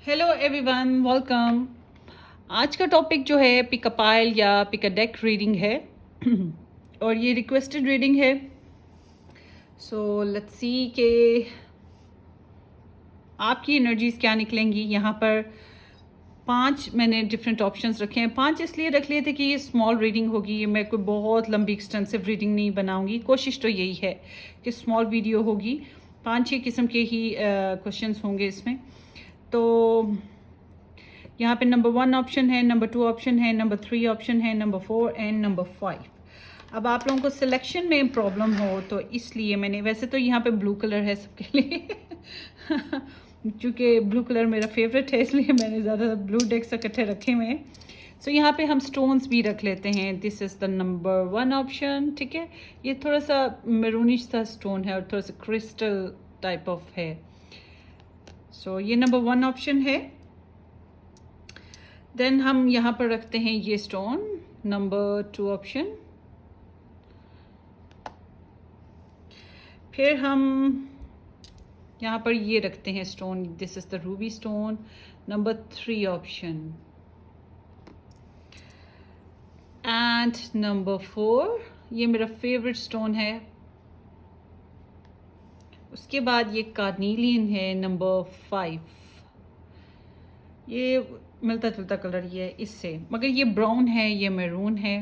Hello everyone, welcome. आज का topic जो है पिक अ पाइल या पिक अ डेक रीडिंग है और ये रिक्वेस्टेड रीडिंग है। सो लेट्स सी कि आपकी एनर्जीज क्या निकलेंगी। यहाँ पर 5 मैंने डिफरेंट ऑप्शंस रखे हैं। 5 इसलिए रख लिए थे कि ये स्मॉल रीडिंग होगी, ये मैं कोई बहुत लंबी एक्सटेंसिव रीडिंग नहीं बनाऊंगी। कोशिश तो यही है कि स्मॉल वीडियो होगी, 5-6 किस्म के ही क्वेश्चंस होंगे इसमें। तो यहाँ पे नंबर 1 ऑप्शन है, नंबर 2 ऑप्शन है, नंबर 3 ऑप्शन है, नंबर 4 एंड नंबर 5। अब आप लोगों को सिलेक्शन में प्रॉब्लम हो तो इसलिए मैंने, वैसे तो यहाँ पे ब्लू कलर है सबके लिए क्योंकि ब्लू कलर मेरा फेवरेट है, इसलिए मैंने ज़्यादा ब्लू डेक्स इकट्ठे रखे हुए हैं। सो यहाँ पे हम स्टोन्स भी रख लेते हैं। This is the number 1 option. ठीक है, ये थोड़ा सा मेरूनिश सा स्टोन है और थोड़ा सा क्रिस्टल टाइप ऑफ है। सो ये नंबर 1 ऑप्शन है। देन हम यहाँ पर रखते हैं ये स्टोन, नंबर 2 ऑप्शन। फिर हम यहाँ पर ये रखते हैं stone, this is the Ruby stone, number 3 option. And number 4, ये मेरा फेवरेट स्टोन है। उसके बाद ये कार्नीलियन है, नंबर 5। ये मिलता जुलता कलर ये है इससे, मगर ये ब्राउन है, ये मैरून है।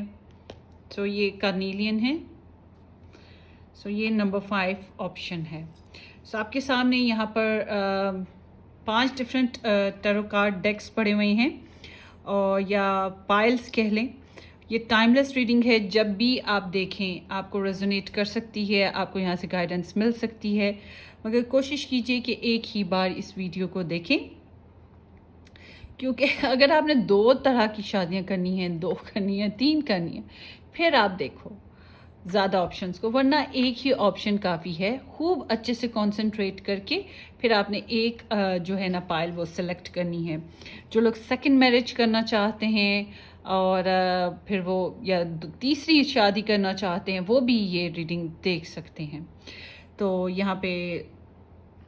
सो ये कार्नीलियन है। सो ये नंबर 5 ऑप्शन है। सो आपके सामने यहाँ पर 5 डिफरेंट टैरो कार्ड डेक्स पड़े हुए हैं, और या पाइल्स कह लें। ये टाइमलेस रीडिंग है, जब भी आप देखें आपको रेजोनेट कर सकती है, आपको यहाँ से गाइडेंस मिल सकती है। मगर कोशिश कीजिए कि एक ही बार इस वीडियो को देखें, क्योंकि अगर आपने 2 तरह की शादियाँ करनी हैं, 2 करनी है, 3 करनी है, फिर आप देखो ज़्यादा ऑप्शंस को, वरना एक ही ऑप्शन काफ़ी है। खूब अच्छे से कंसंट्रेट करके फिर आपने एक जो है ना पाइल वो सेलेक्ट करनी है। जो लोग सेकंड मैरिज करना चाहते हैं और फिर वो या तीसरी शादी करना चाहते हैं, वो भी ये रीडिंग देख सकते हैं। तो यहाँ पे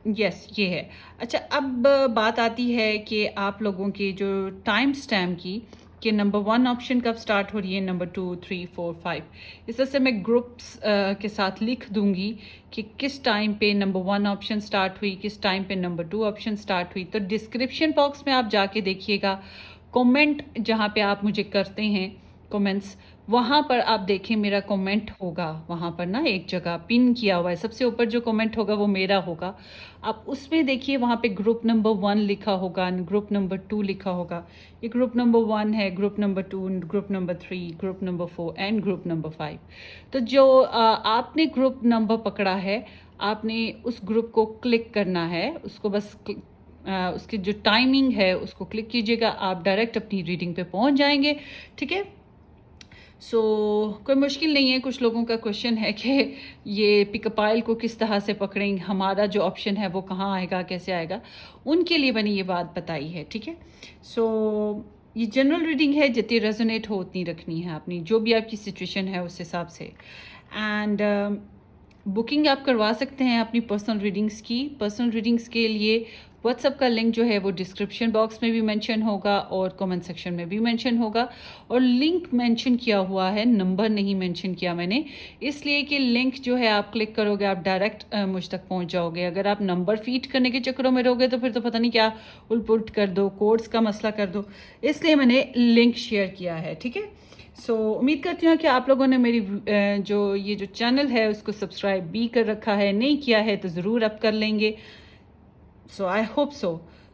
यस ये है। अच्छा, अब बात आती है कि आप लोगों के जो टाइम स्टैम्प की, कि नंबर 1 ऑप्शन कब स्टार्ट हो रही है, नंबर 2, 3, 4, 5। इस तरह से मैं ग्रुप्स के साथ लिख दूंगी कि किस टाइम पे नंबर 1 ऑप्शन स्टार्ट हुई, किस टाइम पे नंबर 2 ऑप्शन स्टार्ट हुई। तो डिस्क्रिप्शन बॉक्स में आप जाके देखिएगा, कमेंट जहाँ पे आप मुझे करते हैं कमेंट्स, वहाँ पर आप देखें मेरा कमेंट होगा। वहाँ पर ना एक जगह पिन किया हुआ है, सबसे ऊपर जो कमेंट होगा वो मेरा होगा। आप उसमें देखिए, वहाँ पे ग्रुप नंबर 1 लिखा होगा, ग्रुप नंबर 2 लिखा होगा। ये ग्रुप नंबर 1 है, group number 2, group number 3, group number 4 and group number 5। तो जो आपने ग्रुप नंबर पकड़ा है, आपने उस ग्रुप को क्लिक करना है। उसको बस उसकी जो टाइमिंग है उसको क्लिक कीजिएगा, आप डायरेक्ट अपनी रीडिंग पे पहुंच जाएंगे। ठीक है, सो कोई मुश्किल नहीं है। कुछ लोगों का क्वेश्चन है कि ये पिकअपाइल को किस तरह से पकड़ेंगे, हमारा जो ऑप्शन है वो कहाँ आएगा, कैसे आएगा, उनके लिए मैंने ये बात बताई है। ठीक है, सो ये जनरल रीडिंग है, जितनी रेजोनेट हो उतनी रखनी है अपनी, जो भी आपकी सिचुएशन है उस हिसाब से। एंड बुकिंग आप करवा सकते हैं अपनी पर्सनल रीडिंग्स की। पर्सनल रीडिंग्स के लिए व्हाट्सएप का लिंक जो है वो डिस्क्रिप्शन बॉक्स में भी मेंशन होगा और कमेंट सेक्शन में भी मेंशन होगा। और लिंक मेंशन किया हुआ है, नंबर नहीं मेंशन किया मैंने, इसलिए कि लिंक जो है आप क्लिक करोगे आप डायरेक्ट मुझ तक पहुंच जाओगे। अगर आप नंबर फीड करने के चक्करों में रहोगे तो फिर तो पता नहीं क्या उलपुलट कर दो, कोड्स का मसला कर दो, इसलिए मैंने लिंक शेयर किया है। ठीक है, सो उम्मीद करती हूँ कि आप लोगों ने मेरी जो ये जो चैनल है उसको सब्सक्राइब भी कर रखा है, नहीं किया है तो ज़रूर अब कर लेंगे। So I hope so.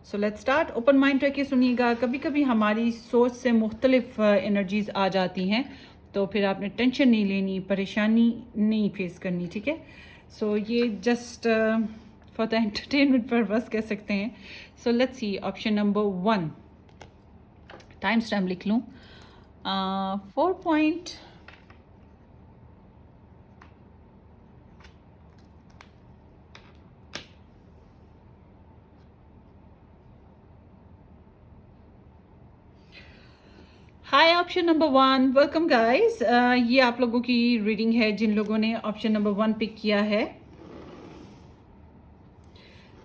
So let's start. Open mind रह के सुनिएगा। कभी कभी हमारी सोच से मुख्तलिफ एनर्जीज आ जाती हैं, तो फिर आपने टेंशन नहीं लेनी, परेशानी नहीं फेस करनी। ठीक है, सो ये just for the entertainment purpose कह सकते हैं। So let's see option number 1। Time stamp लिख लूँ, 4 point. Hi option number 1, welcome guys. ये आप लोगों की रीडिंग है जिन लोगों ने ऑप्शन नंबर 1 पिक किया है।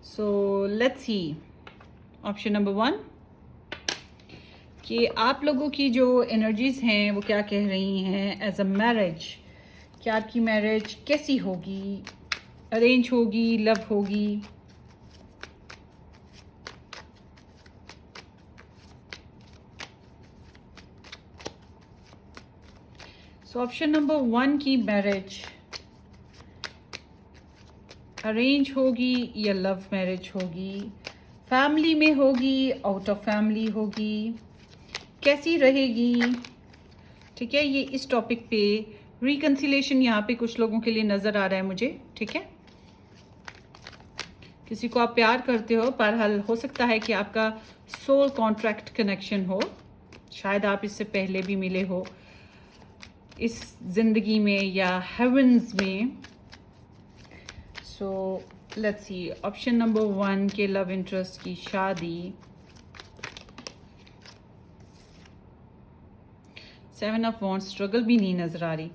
सो लेट्स सी, ऑप्शन नंबर 1 कि आप लोगों की जो एनर्जीज हैं वो क्या कह रही हैं एज अ मैरिज, कि आपकी मैरिज कैसी होगी, अरेंज होगी, लव होगी। सो ऑप्शन नंबर 1 की मैरिज अरेंज होगी या लव मैरिज होगी, फैमिली में होगी, आउट ऑफ फैमिली होगी, कैसी रहेगी। ठीक है, ये इस टॉपिक पे रिकंसिलेशन यहाँ पे कुछ लोगों के लिए नज़र आ रहा है मुझे। ठीक है, किसी को आप प्यार करते हो, बहरहाल हो सकता है कि आपका सोल कॉन्ट्रैक्ट कनेक्शन हो, शायद आप इससे पहले भी मिले हो इस जिंदगी में या हेवंस में। सो लेट्स सी, ऑप्शन नंबर 1 के लव इंटरेस्ट की शादी, 7 ऑफ वॉन्ड्स, स्ट्रगल भी नहीं नजर आ रही।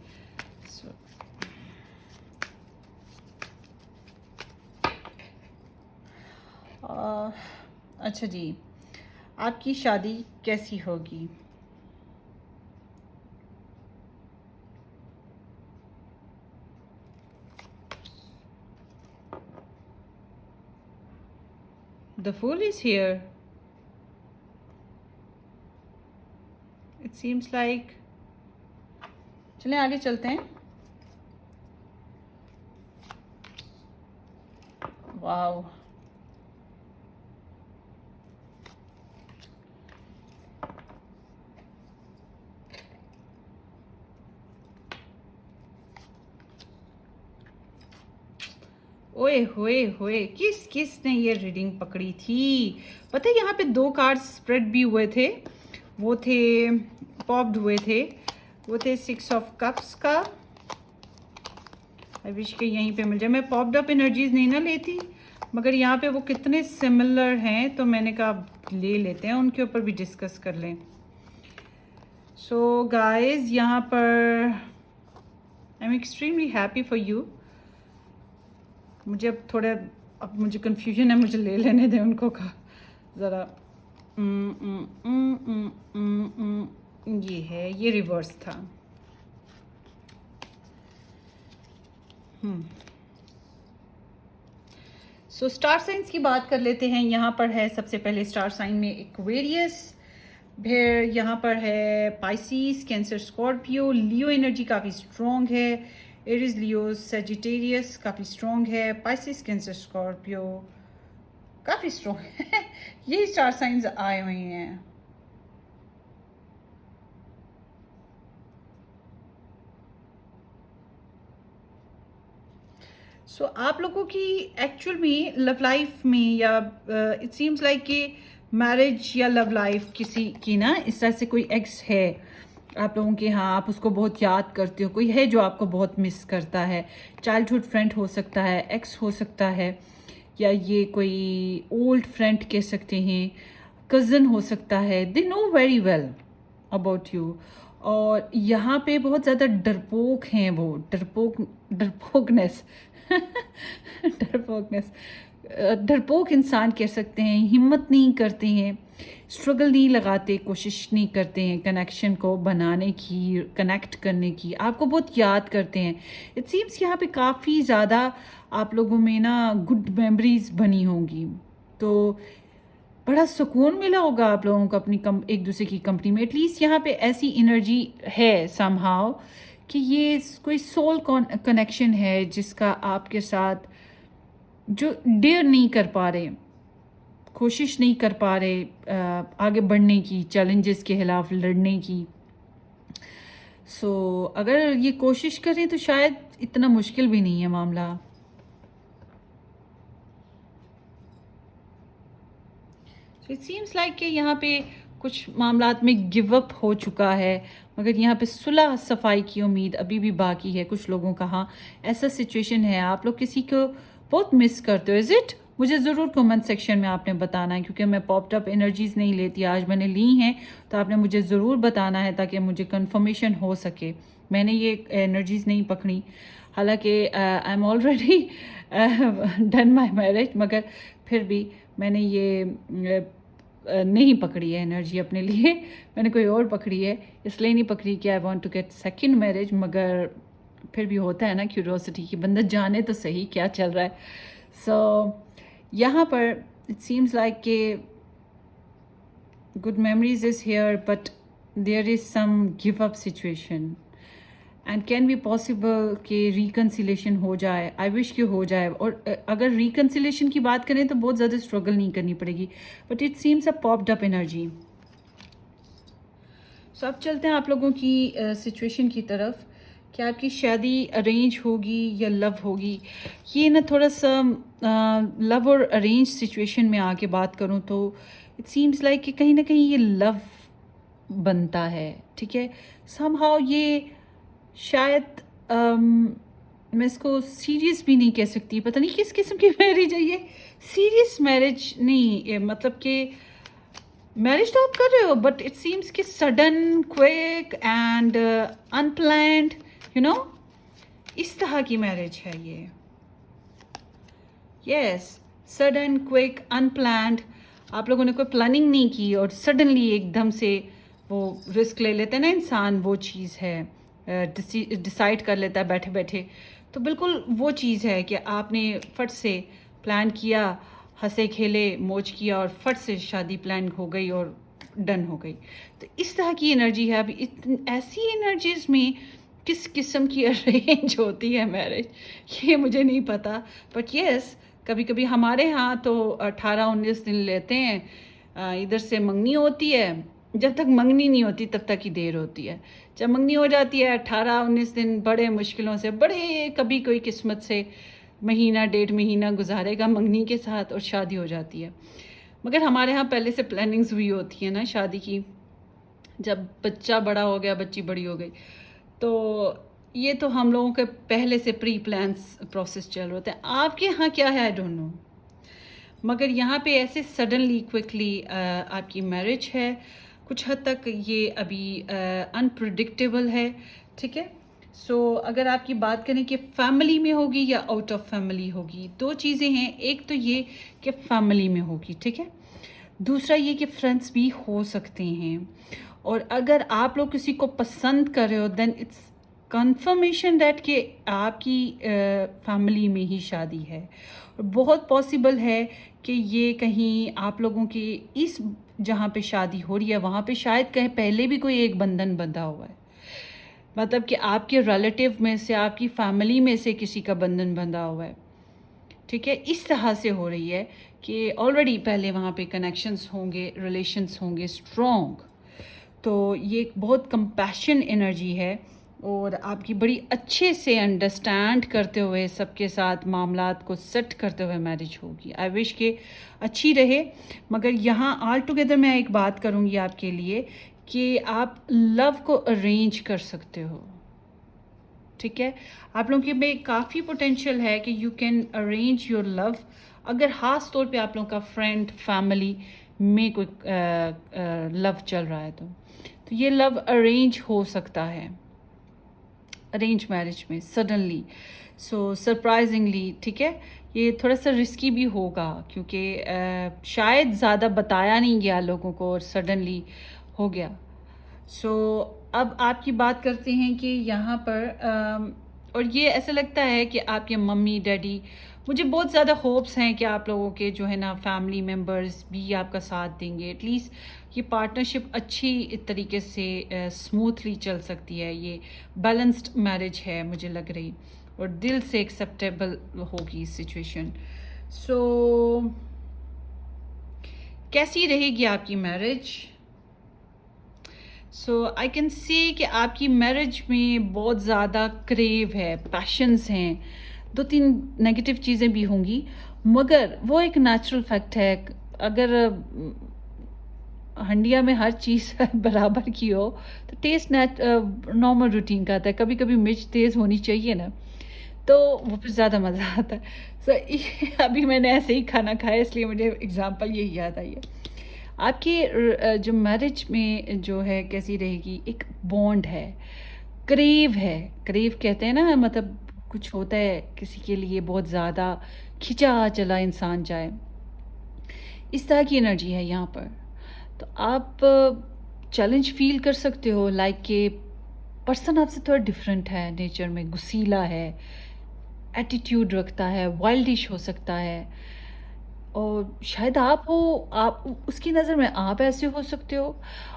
अच्छा जी, आपकी शादी कैसी होगी? The Fool is here. It seems like, चलें आगे चलते हैं। वाओ, ओए होए होए, किस किस ने ये रीडिंग पकड़ी थी? पता है यहाँ पे 2 कार्ड स्प्रेड भी हुए थे, वो थे पॉप्ड हुए थे, वो थे 6 ऑफ कप्स का। आई विश के यहीं पे मिल जाए। मैं पॉप्ड अप एनर्जीज नहीं ना लेती, मगर यहाँ पे वो कितने सिमिलर हैं तो मैंने कहा ले लेते हैं, उनके ऊपर भी डिस्कस कर लें। सो गाइज, यहाँ पर I am extremely happy for you. मुझे अब मुझे कन्फ्यूजन है, मुझे ले लेने दें उनको का ज़रा। ये है, ये रिवर्स था। सो स्टार साइंस की बात कर लेते हैं। यहाँ पर है सबसे पहले स्टार साइन में एक्वेरियस, फिर यहाँ पर है पाइसिस, कैंसर, स्कॉर्पियो, लियो एनर्जी काफ़ी स्ट्रॉन्ग है, एरिस, लियो, सेजिटेरियस काफ़ी स्ट्रॉन्ग है, पाइसिस, कैंसर, स्कॉर्पियो काफ़ी स्ट्रॉन्ग है। ये स्टार साइंस आए हुए हैं। सो आप लोगों की एक्चुअल में लव लाइफ में या इट सीम्स लाइक कि मैरिज या लव लाइफ किसी की ना इस तरह से कोई एक्स है आप लोगों के, हाँ आप उसको बहुत याद करते हो, कोई है जो आपको बहुत मिस करता है, चाइल्डहुड फ्रेंड हो सकता है, एक्स हो सकता है, या ये कोई ओल्ड फ्रेंड कह सकते हैं, कज़न हो सकता है। They know very well about you, और यहाँ पे बहुत ज़्यादा डरपोक हैं वो, डरपोकनेस डरपोक इंसान कह सकते हैं, हिम्मत नहीं करते हैं, स्ट्रगल नहीं लगाते, कोशिश नहीं करते हैं कनेक्शन को बनाने की, कनेक्ट करने की, आपको बहुत याद करते हैं। इट सीम्स यहाँ पे काफ़ी ज़्यादा आप लोगों में ना गुड मेमोरीज बनी होंगी, तो बड़ा सुकून मिला होगा आप लोगों को अपनी एक दूसरे की कंपनी में। एटलीस्ट यहाँ पे ऐसी एनर्जी है समहाउ कि ये कोई सोल कनेक्शन है जिसका आपके साथ जो डेयर नहीं कर पा रहे, कोशिश नहीं कर पा रहे आगे बढ़ने की, चैलेंजेस के खिलाफ लड़ने की। सो अगर ये कोशिश करें तो शायद इतना मुश्किल भी नहीं है मामला। इट सीम्स लाइक कि यहाँ पे कुछ मामलात में गिव अप हो चुका है, मगर यहाँ पे सुलह सफाई की उम्मीद अभी भी बाकी है कुछ लोगों का। हाँ, ऐसा सिचुएशन है, आप लोग किसी को बहुत मिस करते हो। Is it? मुझे ज़रूर कमेंट सेक्शन में आपने बताना है, क्योंकि मैं पॉप्ड अप एनर्जीज़ नहीं लेती, आज मैंने ली हैं तो आपने मुझे ज़रूर बताना है ताकि मुझे कंफर्मेशन हो सके। मैंने ये एनर्जीज़ नहीं पकड़ी, हालांकि I am already done my marriage, मगर फिर भी मैंने ये नहीं पकड़ी है एनर्जी अपने लिए, मैंने कोई और पकड़ी है, इसलिए नहीं पकड़ी कि I want to get second marriage, मगर फिर भी होता है ना क्यूरोसिटी कि बंदा जाने तो सही क्या चल रहा है. सो यहाँ पर इट सीम्स लाइक कि good memories is here, but there is some give up situation and can be possible कि reconciliation हो जाए. I wish कि हो जाए. और अगर reconciliation की बात करें तो बहुत ज़्यादा struggle नहीं करनी पड़ेगी, but it seems a popped up energy. So अब चलते हैं आप लोगों की situation की तरफ कि आपकी शादी अरेंज होगी या लव होगी. ये ना थोड़ा सा लव और अरेंज सिचुएशन में आके बात करूँ तो इट सीम्स लाइक कि कहीं ना कहीं ये लव बनता है. ठीक है, समहाउ ये शायद मैं इसको सीरियस भी नहीं कह सकती, पता नहीं किस किस्म की मैरिज है ये. सीरियस मैरिज नहीं, मतलब कि मैरिज तो आप कर रहे हो बट इट सीम्स कि sudden, quick and unplanned, you know, इस तरह की मैरिज है ये. Yes, sudden, quick, unplanned. आप लोगों ने कोई प्लानिंग नहीं की और सडनली एकदम से वो रिस्क ले लेते हैं ना इंसान, वो चीज़ है. डिसाइड कर लेता है बैठे बैठे. तो बिल्कुल वो चीज़ है कि आपने फट से प्लान किया, हंसे खेले मौज किया और फट से शादी प्लान हो गई और डन हो गई. तो इस तरह की एनर्जी है. अभी ऐसी एनर्जीज में किस किस्म की अरेंज होती है मैरिज ये मुझे नहीं पता, बट यस कभी कभी हमारे यहाँ तो 18-19 दिन लेते हैं. इधर से मंगनी होती है, जब तक मंगनी नहीं होती तब तक ही देर होती है. जब मंगनी हो जाती है 18-19 दिन बड़े मुश्किलों से, बड़े कभी कोई किस्मत से महीना 1.5 महीना गुजारेगा मंगनी के साथ और शादी हो जाती है. मगर हमारे यहाँ पहले से प्लानिंग्स हुई होती है ना शादी की. जब बच्चा बड़ा हो गया, बच्ची बड़ी हो गई, तो ये तो हम लोगों के पहले से प्री प्लान्स प्रोसेस चल रहे होते हैं. आपके यहाँ क्या है आई डोंट नो, मगर यहाँ पे ऐसे सडनली क्विकली आपकी मैरिज है. कुछ हद तक ये अभी अनप्रिडिक्टेबल है. ठीक है, सो अगर आपकी बात करें कि फैमिली में होगी या आउट ऑफ फैमिली होगी, दो चीज़ें हैं. एक तो ये कि फैमिली में होगी, ठीक है. दूसरा ये कि फ्रेंड्स भी हो सकते हैं. और अगर आप लोग किसी को पसंद कर रहे हो देन इट्स कंफर्मेशन दैट कि आपकी फैमिली में ही शादी है. और बहुत पॉसिबल है कि ये कहीं आप लोगों की इस जहाँ पे शादी हो रही है वहाँ पे शायद कहीं पहले भी कोई एक बंधन बंधा हुआ है. मतलब कि आपके रिलेटिव में से, आपकी फैमिली में से किसी का बंधन बंधा हुआ है. ठीक है, इस तरह से हो रही है कि ऑलरेडी पहले वहाँ पे कनेक्शंस होंगे, रिलेशंस होंगे स्ट्रॉन्ग. तो ये एक बहुत कंपैशन एनर्जी है और आपकी बड़ी अच्छे से अंडरस्टैंड करते हुए सबके साथ मामलात को सेट करते हुए मैरिज होगी. आई विश के अच्छी रहे. मगर यहाँ ऑल टुगेदर मैं एक बात करूँगी आपके लिए कि आप लव को अरेंज कर सकते हो. ठीक है, आप लोगों के में काफ़ी पोटेंशियल है कि you can arrange your love. अगर ख़ास तौर पे आप लोगों का फ्रेंड फैमिली में कोई लव चल रहा है तो ये लव अरेंज हो सकता है, अरेंज मैरिज में सडनली. सो सरप्राइजिंगली, ठीक है, ये थोड़ा सा रिस्की भी होगा क्योंकि शायद ज़्यादा बताया नहीं गया लोगों को और सडनली हो गया. सो अब आपकी बात करते हैं कि यहाँ पर और ये ऐसा लगता है कि आपके मम्मी डैडी, मुझे बहुत ज़्यादा होप्स हैं कि आप लोगों के जो है ना फैमिली मेम्बर्स भी आपका साथ देंगे. एटलीस्ट ये पार्टनरशिप अच्छी तरीके से स्मूथली चल सकती है. ये बैलेंस्ड मैरिज है मुझे लग रही और दिल से एक्सेप्टेबल होगी सिचुएशन. सो कैसी रहेगी आपकी marriage? So I can see कि आपकी मैरिज में बहुत ज़्यादा क्रेव है, पैशंस हैं, 2-3 नेगेटिव चीज़ें भी होंगी, मगर वो एक नेचुरल फैक्ट है. अगर हंडिया में हर चीज़ बराबर की हो तो टेस्ट नॉर्मल रूटीन का आता है. कभी कभी मिर्च तेज़ होनी चाहिए ना, तो वो फिर ज़्यादा मज़ा आता है. सो अभी मैंने ऐसे ही खाना खाया इसलिए मुझे एग्जांपल यही याद आई है. आपकी जो मैरिज में जो है कैसी रहेगी, एक बॉन्ड है, क्रेव है. क्रेव कहते हैं ना, मतलब कुछ होता है किसी के लिए बहुत ज़्यादा खिंचा चला इंसान जाए. इस तरह की एनर्जी है यहाँ पर। तो आप चैलेंज फील कर सकते हो, लाइक कि पर्सन आपसे थोड़ा डिफरेंट है, नेचर में गुस्सीला है, एटीट्यूड रखता है, वाइल्डिश हो सकता है, और शायद आप हो, आप उसकी नज़र में आप ऐसे हो सकते हो।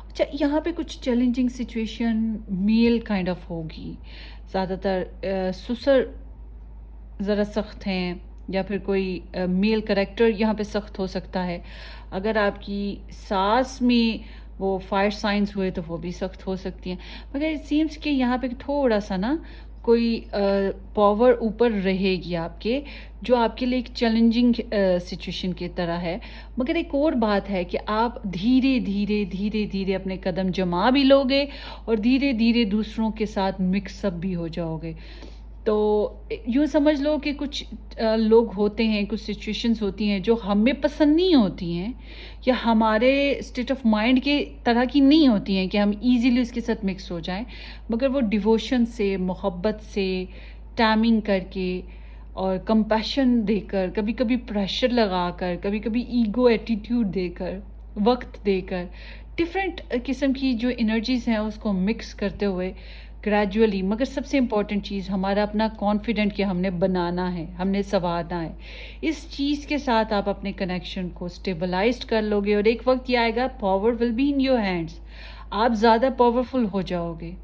अच्छा, यहाँ पे कुछ challenging situation male kind of होगी ज़्यादातर। ससुर ज़रा सख्त हैं, या फिर कोई मेल करेक्टर यहाँ पे सख्त हो सकता है। अगर आपकी सास में वो फायर साइंस हुए तो वो भी सख्त हो सकती हैं। मगर इट सीम्स कि यहाँ पे थोड़ा सा ना कोई पावर ऊपर रहेगी आपके, जो आपके लिए एक चैलेंजिंग सिचुएशन की तरह है। मगर एक और बात है कि आप धीरे धीरे धीरे धीरे अपने कदम जमा भी लोगे, और धीरे धीरे दूसरों के साथ मिक्सअप भी हो जाओगे। तो यूँ समझ लो कि कुछ लोग होते हैं, कुछ सिचुएशंस होती हैं जो हमें पसंद नहीं होती हैं, या हमारे स्टेट ऑफ माइंड के तरह की नहीं होती हैं कि हम इजीली उसके साथ मिक्स हो जाएं। मगर वो डिवोशन से, मोहब्बत से, टाइमिंग करके और कंपैशन देकर, कभी कभी प्रेशर लगाकर, कभी कभी ईगो एटीट्यूड देकर, वक्त देकर, डिफरेंट किस्म की जो एनर्जीज़ हैं उसको मिक्स करते हुए ग्रेजुअली। मगर सबसे इम्पॉर्टेंट चीज़ हमारा अपना कॉन्फिडेंट कि हमने बनाना है, हमने संवारना है। इस चीज़ के साथ आप अपने कनेक्शन को स्टेबलाइज कर लोगे, और एक वक्त ये आएगा power will be in your hands. आप ज़्यादा पावरफुल हो जाओगे।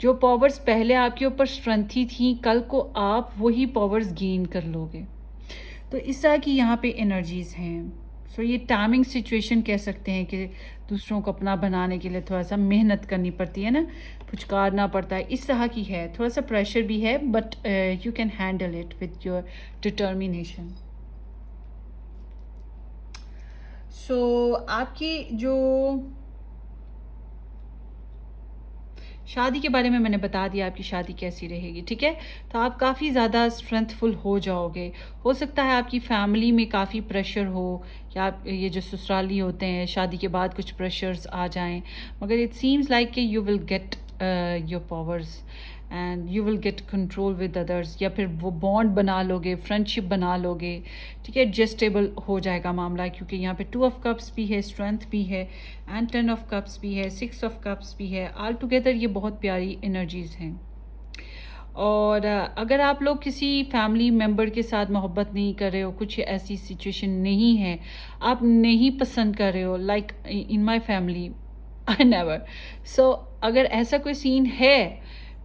जो पावर्स पहले आपके ऊपर स्ट्रेंथी थी, कल को आप वही पावर्स गेन कर लोगे। तो इस तरह की यहाँ पे एनर्जीज़ हैं। सो ये टाइमिंग सिचुएशन कह सकते हैं कि दूसरों को अपना बनाने के लिए थोड़ा सा मेहनत करनी पड़ती है ना, पुचकारना पड़ता है, इस तरह की है। थोड़ा सा प्रेशर भी है, but you can handle it with your determination. So आपकी जो शादी के बारे में मैंने बता दिया, आपकी शादी कैसी रहेगी, ठीक है। तो आप काफ़ी ज़्यादा स्ट्रेंथफुल हो जाओगे। हो सकता है आपकी फैमिली में काफ़ी प्रेशर हो, या आप ये जो ससुराली होते हैं शादी के बाद कुछ प्रेशर्स आ जाएं, मगर इट सीम्स लाइक कि you will get your powers and you will get control with others, या फिर वो बॉन्ड बना लोगे, फ्रेंडशिप बना लोगे, ठीक है। एडजस्टेबल हो जाएगा मामला, क्योंकि यहाँ पे 2 ऑफ कप्स भी है, स्ट्रेंथ भी है, एंड 10 ऑफ कप्स भी है, 6 ऑफ कप्स भी है। ऑल टुगेदर ये बहुत प्यारी एनर्जीज़ हैं। और अगर आप लोग किसी फैमिली मेम्बर के साथ मोहब्बत नहीं कर रहे हो, कुछ ऐसी सिचुएशन नहीं है, आप नहीं पसंद कर रहे हो, like in my family I never. So अगर ऐसा कोई सीन है,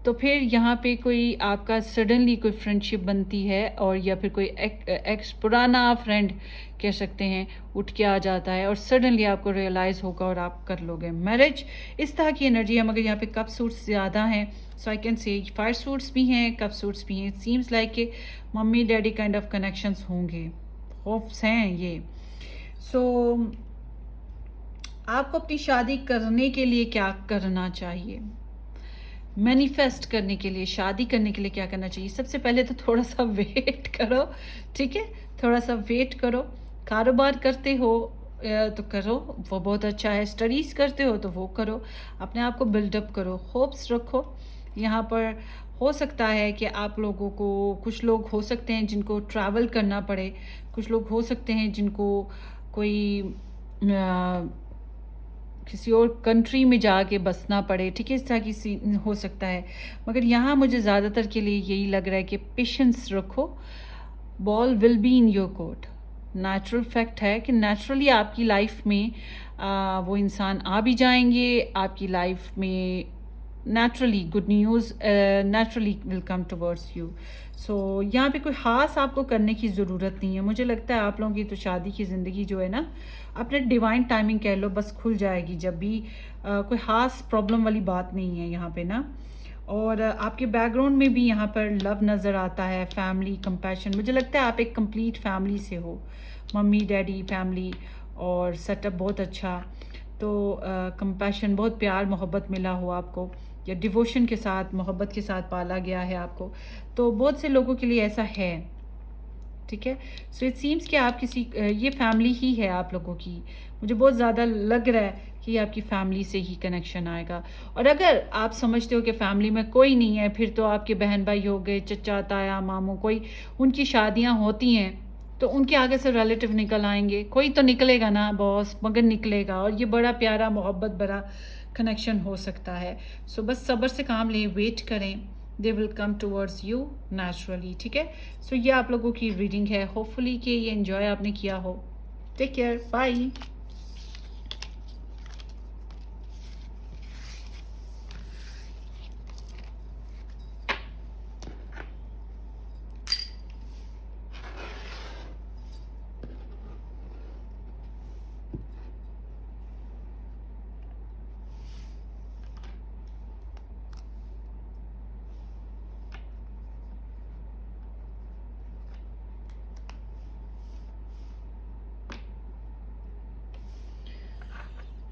तो फिर यहाँ पे कोई आपका सडनली कोई फ्रेंडशिप बनती है, और या फिर कोई एक्स पुराना फ्रेंड कह सकते हैं उठ के आ जाता है, और सडनली आपको रियलाइज़ होगा और आप कर लोगे मैरिज। इस तरह की एनर्जी है। मगर यहाँ पे कप सूट्स ज़्यादा हैं, so I can say fire suits भी हैं, कप सूट्स भी हैं। इट सीम्स लाइक कि mummy daddy kind of connections होंगे, होप्स हैं ये। सो आपको अपनी शादी करने के लिए क्या करना चाहिए, मैनिफेस्ट करने के लिए, शादी करने के लिए क्या करना चाहिए? सबसे पहले तो थोड़ा सा वेट करो, ठीक है। थोड़ा सा वेट करो। कारोबार करते हो तो करो, वो बहुत अच्छा है। स्टडीज़ करते हो तो वो करो। अपने आप को बिल्डअप करो, होप्स रखो। यहाँ पर हो सकता है कि आप लोगों को, कुछ लोग हो सकते हैं जिनको ट्रैवल करना पड़े, कुछ लोग हो सकते हैं जिनको कोई किसी और कंट्री में जाके बसना पड़े, ठीक है। इस तरह की सीन हो सकता है। मगर यहाँ मुझे ज़्यादातर के लिए यही लग रहा है कि पेशेंस रखो, ball will be in your court. Natural fact है कि नेचुरली आपकी लाइफ में वो इंसान आ भी जाएंगे, आपकी लाइफ में naturally good news naturally will come towards you. So यहाँ पे कोई ख़ास आपको करने की ज़रूरत नहीं है। मुझे लगता है आप लोगों की तो शादी की ज़िंदगी जो है ना, अपने डिवाइन टाइमिंग कह लो, बस खुल जाएगी जब भी। कोई ख़ास प्रॉब्लम वाली बात नहीं है यहाँ पे ना। और आपके बैकग्राउंड में भी यहाँ पर लव नज़र आता है, फैमिली, कंपैशन। मुझे लगता है आप एक कंप्लीट फैमिली से हो, मम्मी डैडी फैमिली, और सेटअप बहुत अच्छा। तो कंपैशन, बहुत प्यार मोहब्बत मिला हो आपको, या डिवोशन के साथ, मोहब्बत के साथ पाला गया है आपको। तो बहुत से लोगों के लिए ऐसा है, ठीक है। सो इट सीम्स कि आप किसी, ये फैमिली ही है आप लोगों की। मुझे बहुत ज़्यादा लग रहा है कि ये आपकी फैमिली से ही कनेक्शन आएगा। और अगर आप समझते हो कि फैमिली में कोई नहीं है, फिर तो आपके बहन भाई हो गए, चचा ताया मामू, कोई उनकी शादियां होती हैं, तो उनके आगे से रिलेटिव निकल आएंगे, कोई तो निकलेगा ना बॉस, मगर निकलेगा, और ये बड़ा प्यारा मोहब्बत भरा कनेक्शन हो सकता है। सो बस सब्र से काम लें, वेट करें, they will come towards you naturally, ठीक है। सो ये आप लोगों की रीडिंग है, होपफुली कि ये एंजॉय आपने किया हो। Take care, bye.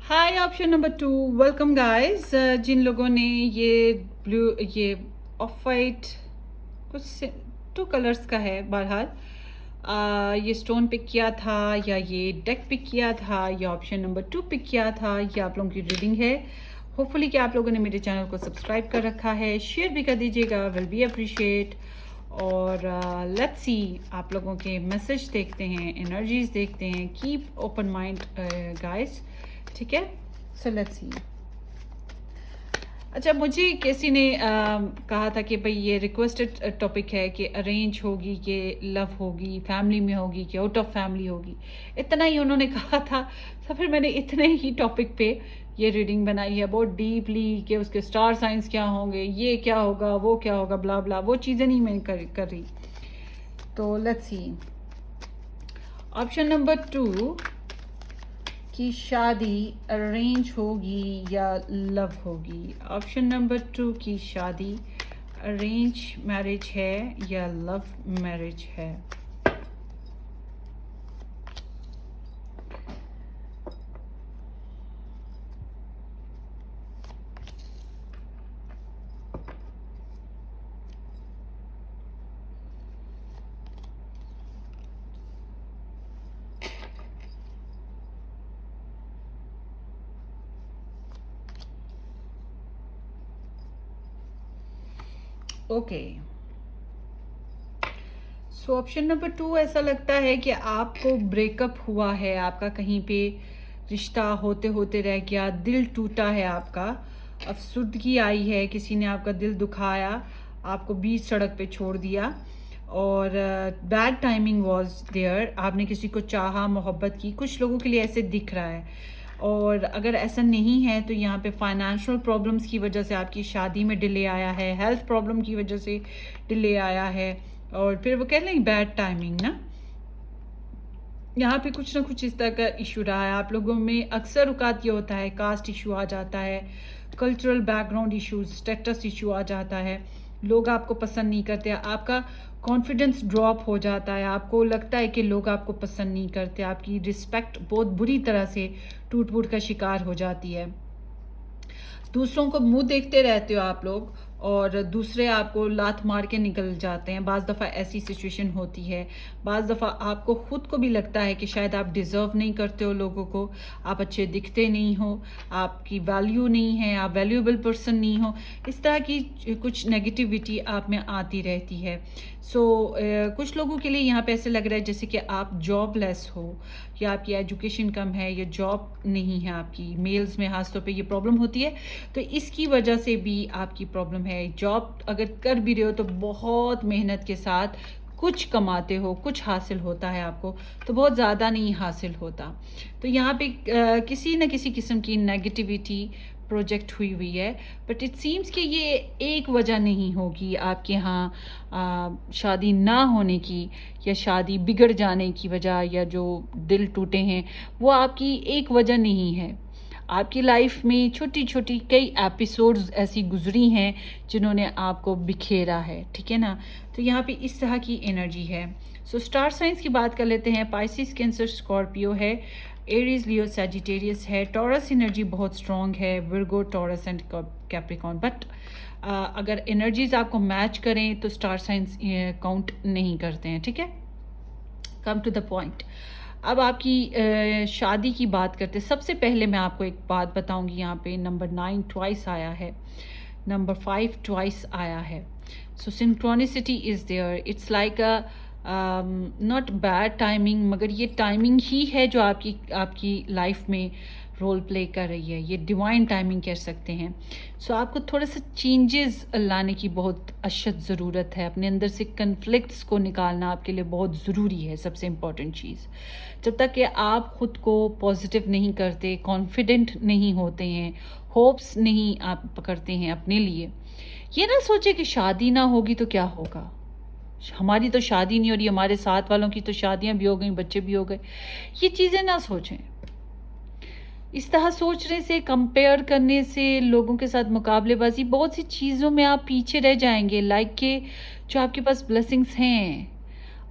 Hi option number 2, welcome guys. जिन लोगों ने ये ब्लू, ये ऑफ वाइट, कुछ 2 कलर्स का है बहरहाल, ये स्टोन पिक किया था, या ये डेक पिक किया था, या ऑप्शन नंबर 2 पिक किया था, ये आप लोगों की रीडिंग है। होपफुली कि आप लोगों ने मेरे चैनल को सब्सक्राइब कर रखा है, शेयर भी कर दीजिएगा, विल बी अप्रिशिएट। और लेट्स सी, आप लोगों के मैसेज देखते हैं, एनर्जीज देखते हैं। कीप ओपन माइंड गाइस, ठीक है। सो लेट्स सी। अच्छा, मुझे किसी ने कहा था कि भाई ये रिक्वेस्टेड टॉपिक है कि अरेंज होगी, कि लव होगी, फैमिली में होगी, कि आउट ऑफ फैमिली होगी, इतना ही उन्होंने कहा था। तो फिर मैंने इतने ही टॉपिक पे ये रीडिंग बनाई है, बहुत डीपली, कि उसके स्टार साइंस क्या होंगे, ये क्या होगा, वो क्या होगा, ब्ला ब्ला, वो चीज़ें नहीं मैं कर रही। तो लेट्स सी, ऑप्शन नंबर 2 की शादी अरेंज होगी या लव होगी। ऑप्शन नंबर 2 की शादी अरेंज मैरिज है या लव मैरिज है। ओके, सो ऑप्शन नंबर 2, ऐसा लगता है कि आपको ब्रेकअप हुआ है, आपका कहीं पे रिश्ता होते होते रह गया, दिल टूटा है आपका, अफसुर्दगी आई है, किसी ने आपका दिल दुखाया, आपको बीच सड़क पे छोड़ दिया, और बैड टाइमिंग वॉज देयर। आपने किसी को चाहा, मोहब्बत की, कुछ लोगों के लिए ऐसे दिख रहा है। और अगर ऐसा नहीं है तो यहाँ पे फाइनेंशियल प्रॉब्लम्स की वजह से आपकी शादी में डिले आया है, हेल्थ प्रॉब्लम की वजह से डिले आया है, और फिर वो कह लें बैड टाइमिंग ना, यहाँ पे कुछ ना कुछ इस तरह का इशू रहा है। आप लोगों में अक्सर औकात ये होता है, कास्ट इशू आ जाता है, cultural background issues, status issue आ जाता है, लोग आपको पसंद नहीं करते, आपका कॉन्फिडेंस ड्रॉप हो जाता है, आपको लगता है कि लोग आपको पसंद नहीं करते, आपकी रिस्पेक्ट बहुत बुरी तरह से टूट फूट का शिकार हो जाती है। दूसरों को मुंह देखते रहते हो आप लोग, और दूसरे आपको लात मार के निकल जाते हैं। बाज़ दफ़ा ऐसी सिचुएशन होती है, बाज़ दफ़ा आपको ख़ुद को भी लगता है कि शायद आप डिज़र्व नहीं करते हो लोगों को, आप अच्छे दिखते नहीं हो, आपकी वैल्यू नहीं है, आप वैल्यूएबल पर्सन नहीं हो, इस तरह की कुछ नेगेटिविटी आप में आती रहती है। सो कुछ लोगों के लिए यहाँ पे ऐसे लग रहा है जैसे कि आप जॉबलेस हो, या आपकी एजुकेशन कम है, या जॉब नहीं है आपकी। मेल्स में खास तौर पे ये प्रॉब्लम होती है, तो इसकी वजह से भी आपकी प्रॉब्लम है। जॉब अगर कर भी रहे हो तो बहुत मेहनत के साथ कुछ कमाते हो, कुछ हासिल होता है आपको, तो बहुत ज़्यादा नहीं हासिल होता। तो यहाँ पे किसी न किसी किस्म की नेगेटिविटी प्रोजेक्ट हुई है, बट इट सीम्स कि ये एक वजह नहीं होगी आपके यहाँ शादी ना होने की, या शादी बिगड़ जाने की वजह, या जो दिल टूटे हैं वो आपकी एक वजह नहीं है। आपकी लाइफ में छोटी छोटी कई एपिसोड्स ऐसी गुजरी हैं जिन्होंने आपको बिखेरा है, ठीक है ना। तो यहाँ पे इस तरह की एनर्जी है। सो स्टार साइंस की बात कर लेते हैं। पाइसिस, कैंसर, स्कॉर्पियो है, एरीज, लियो, सैजिटेरियस है, टॉरस एनर्जी बहुत स्ट्रॉन्ग है, Virgo, taurus and Capricorn. But अगर एनर्जीज आपको मैच करें तो स्टार साइंस काउंट नहीं करते हैं, ठीक है। Come to the point. अब आपकी शादी की बात करते, सबसे पहले मैं आपको एक बात बताऊंगी। यहाँ पे नंबर 9 ट्वाइस आया है, नंबर 5 ट्वाइस आया है। So synchronicity is there. It's like not bad timing, मगर ये टाइमिंग ही है जो आपकी आपकी लाइफ में रोल प्ले कर रही है। ये डिवाइन टाइमिंग कह सकते हैं। सो आपको थोड़ा सा चेंजेस लाने की बहुत अशद ज़रूरत है। अपने अंदर से कन्फ्लिक्ट्स को निकालना आपके लिए बहुत ज़रूरी है। सबसे इम्पॉर्टेंट चीज़, जब तक कि आप ख़ुद को पॉजिटिव नहीं करते, कॉन्फिडेंट नहीं होते हैं, होप्स नहीं आप पकड़ते हैं अपने लिए, ये ना सोचे कि शादी ना होगी तो क्या होगा, हमारी तो शादी नहीं हो रही, हमारे साथ वालों की तो शादियां भी हो गई, बच्चे भी हो गए। ये चीज़ें ना सोचें। इस तरह सोचने से, कंपेयर करने से, लोगों के साथ मुकाबलेबाजी, बहुत सी चीज़ों में आप पीछे रह जाएंगे। लाइक के जो आपके पास ब्लेसिंग्स हैं,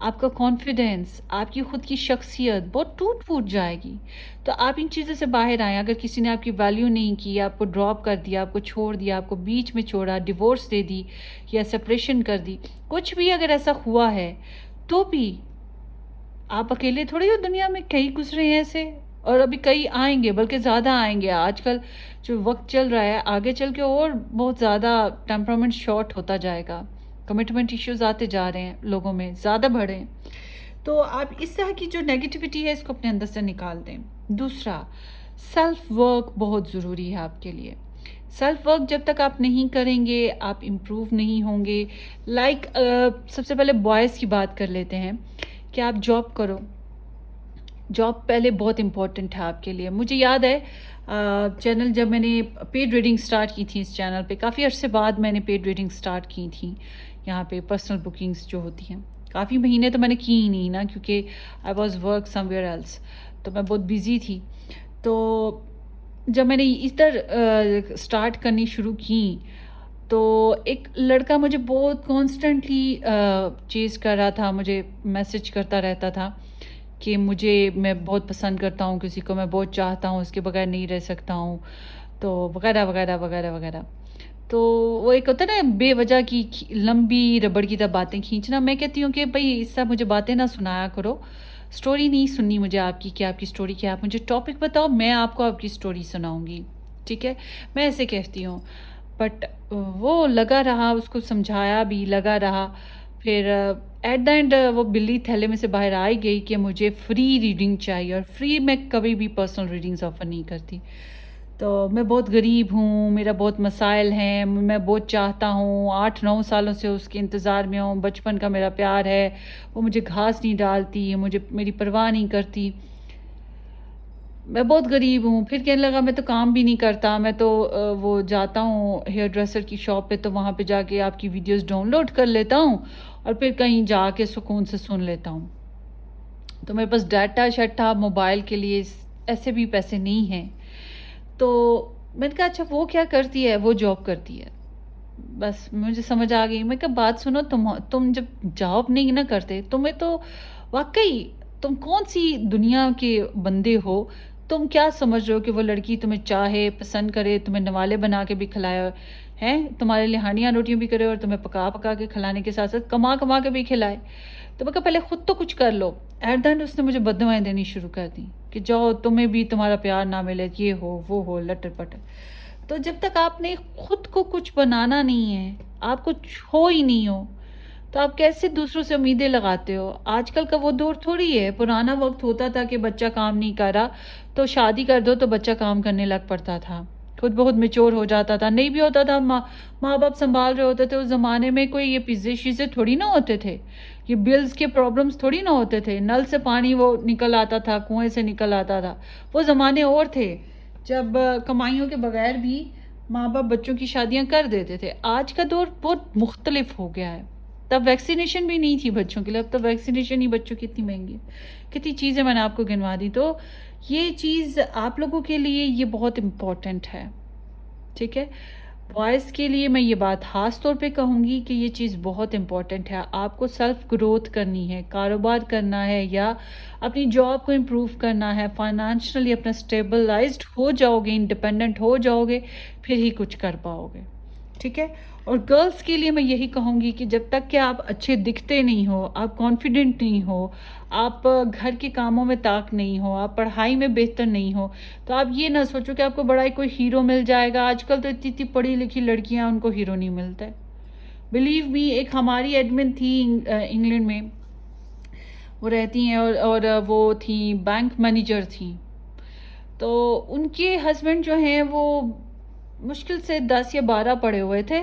आपका कॉन्फिडेंस, आपकी खुद की शख्सियत बहुत टूट फूट जाएगी। तो आप इन चीज़ों से बाहर आएँ। अगर किसी ने आपकी वैल्यू नहीं की, आपको ड्रॉप कर दिया, आपको छोड़ दिया, आपको बीच में छोड़ा, डिवोर्स दे दी या सेपरेशन कर दी, कुछ भी अगर ऐसा हुआ है, तो भी आप अकेले थोड़ी हो दुनिया में, कई गुजरे हैं ऐसे, और अभी कई आएंगे, बल्कि ज़्यादा आएंगे। आजकल जो वक्त चल रहा है, आगे चल के और बहुत ज़्यादा टेम्परामेंट शॉर्ट होता जाएगा, कमिटमेंट इश्यूज आते जा रहे हैं, लोगों में ज़्यादा बढ़े हैं। तो आप इस तरह की जो नेगेटिविटी है, इसको अपने अंदर से निकाल दें। दूसरा, सेल्फ वर्क बहुत ज़रूरी है आपके लिए। सेल्फ वर्क जब तक आप नहीं करेंगे, आप इम्प्रूव नहीं होंगे। लाइक सबसे पहले बॉयज़ की बात कर लेते हैं कि आप जॉब करो। जॉब पहले बहुत इम्पोर्टेंट है आपके लिए। मुझे याद है चैनल, जब मैंने पेड रीडिंग स्टार्ट की थी इस चैनल पे, काफ़ी अरसे बाद मैंने पेड रीडिंग स्टार्ट की थी। यहाँ पे पर्सनल बुकिंग्स जो होती हैं, काफ़ी महीने तो मैंने की ही नहीं ना, क्योंकि I was work somewhere else, तो मैं बहुत बिज़ी थी। तो जब मैंने इधर स्टार्ट करनी शुरू की, तो एक लड़का मुझे बहुत कॉन्स्टेंटली चेज़ कर रहा था, मुझे मैसेज करता रहता था कि मैं बहुत पसंद करता हूँ किसी को, मैं बहुत चाहता हूँ, उसके बगैर नहीं रह सकता हूँ, तो वगैरह वगैरह वगैरह वगैरह। तो वो एक होता है ना बेवजह की लंबी रबड़ की तरह बातें खींचना। मैं कहती हूँ कि भाई इस सब मुझे बातें ना सुनाया करो, स्टोरी नहीं सुननी मुझे आपकी, कि आपकी स्टोरी क्या है, आप मुझे टॉपिक बताओ, मैं आपको आपकी स्टोरी सुनाऊँगी, ठीक है, मैं ऐसे कहती हूँ। बट वो लगा रहा, उसको समझाया भी, लगा रहा। फिर एट द एंड वो बिल्ली थैले में से बाहर आ ही गई कि मुझे फ्री रीडिंग चाहिए, और फ्री मैं कभी भी पर्सनल रीडिंग्स ऑफ़र नहीं करती। तो मैं बहुत गरीब हूँ, मेरा बहुत मसाइल हैं, मैं बहुत चाहता हूँ, 8-9 सालों से उसके इंतज़ार में हूँ, बचपन का मेरा प्यार है, वो मुझे घास नहीं डालती, मुझे मेरी परवाह नहीं करती, मैं बहुत गरीब हूँ। फिर कहने लगा मैं तो काम भी नहीं करता, मैं तो वो जाता हूँ हेयर ड्रेसर की शॉप पे, तो वहाँ पे जाके आपकी वीडियोस डाउनलोड कर लेता हूँ और फिर कहीं जाके सुकून से सुन लेता हूँ। तो मेरे पास डाटा शट्टा मोबाइल के लिए ऐसे भी पैसे नहीं हैं। तो मैंने कहा अच्छा वो क्या करती है? वो जॉब करती है। बस मुझे समझ आ गई। मैं कहा बात सुनो, तुम जब जॉब नहीं ना करते, तुम्हें तो वाक़ई तुम कौन-सी दुनिया के बंदे हो? तुम क्या समझ रहे हो कि वो लड़की तुम्हें चाहे, पसंद करे, तुम्हें नवाले बना के भी खिलाए, हैं? तुम्हारे लिए हांडियाँ-रोटियाँ भी करे और तुम्हें पका-पका के खिलाने के साथ-साथ कमा-कमा के भी खिलाए। तो मैं कहा पहले खुद तो कुछ कर लो। एट द एंड उसने मुझे बददुआएँ देनी शुरू कर दी कि जाओ, तुम्हें भी तुम्हारा प्यार ना मिले, ये हो, वो हो, लटर-पटर। तो जब तक आपने खुद को कुछ बनाना नहीं है, आप कुछ हो ही नहीं हो, तो आप कैसे दूसरों से उम्मीदें लगाते हो? आजकल का वो दौर थोड़ी है। पुराना वक़्त होता था कि बच्चा काम नहीं कर रहा, तो शादी कर दो तो बच्चा काम करने लग पड़ता था। खुद बहुत मैच्योर हो जाता था। नहीं भी होता था, माँ-बाप सँभाल रहे होते थे। उस ज़माने में कोई ये पिज़्ज़े-शिज़्ज़े थोड़ी ना होते थे। ये बिल्स के प्रॉब्लम्स थोड़ी ना होते थे। नल से पानी वो निकल आता था, कुएँ से निकल आता था। वो ज़माने और थे, जब कमाइयों के बगैर भी माँ-बाप बच्चों की शादियाँ कर देते थे। आज का दौर बहुत मुख्तलिफ हो गया है। तब वैक्सीनेशन भी नहीं थी बच्चों के लिए, अब तो वैक्सीनेशन ही बच्चों की इतनी महंगी है। कितनी चीज़ें मैंने आपको गिनवा दी। तो ये चीज़ आप लोगों के लिए ये बहुत इम्पोर्टेंट है, ठीक है? बॉयज़ के लिए मैं ये बात ख़ास तौर पे कहूँगी कि ये चीज़ बहुत इम्पोर्टेंट है। आपको सेल्फ ग्रोथ करनी है, कारोबार करना है या अपनी जॉब को इम्प्रूव करना है, फाइनेंशियली अपना स्टेबलाइज़्ड हो जाओगे, इंडिपेंडेंट हो जाओगे, फिर ही कुछ कर पाओगे, ठीक है? और गर्ल्स के लिए मैं यही कहूँगी कि जब तक कि आप अच्छे दिखते नहीं हो, आप कॉन्फिडेंट नहीं हो, आप घर के कामों में ताक नहीं हो, आप पढ़ाई में बेहतर नहीं हो, तो आप ये ना सोचो कि आपको बड़ा ही कोई हीरो मिल जाएगा। आजकल तो इतनी-इतनी पढ़ी-लिखी लड़कियाँ, उनको हीरो नहीं मिलता है। बिलीव मी, एक हमारी एडमिन थी इंग्लैंड में, वो रहती हैं और वो थी बैंक मैनेजर थी। तो उनके हस्बैंड जो हैं वो मुश्किल से 10 या 12 पढ़े हुए थे।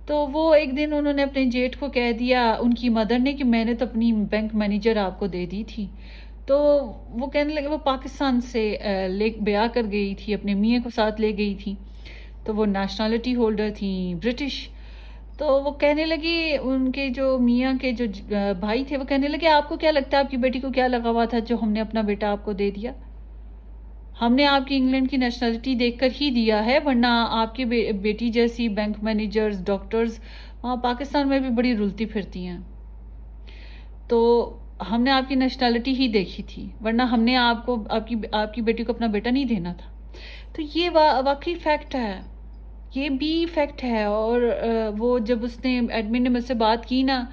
तो वो एक दिन उन्होंने अपने जेठ को कह दिया, उनकी मदर ने, कि मैंने तो अपनी बैंक मैनेजर आपको दे दी थी। तो वो कहने लगे, वो पाकिस्तान से ले ब्याह कर गई थी, अपने मियाँ को साथ ले गई थी। तो वो नेशनलिटी होल्डर थी ब्रिटिश। तो वो कहने लगी, उनके जो मियाँ के जो भाई थे, वो कहने लगे, आपको क्या लगता है आपकी बेटी को क्या लगा हुआ था जो हमने अपना बेटा आपको दे दिया? हमने आपकी इंग्लैंड की नेशनलिटी देखकर ही दिया है, वरना आपकी बेटी जैसी बैंक मैनेजर्स, डॉक्टर्स वहाँ पाकिस्तान में भी बड़ी रुलती फिरती हैं। तो हमने आपकी नेशनलिटी ही देखी थी, वरना हमने आपको आपकी आपकी बेटी को अपना बेटा नहीं देना था। तो ये वाकई फैक्ट है, ये भी फैक्ट है। और वो जब उसने एडमिन ने मुझसे बात की ना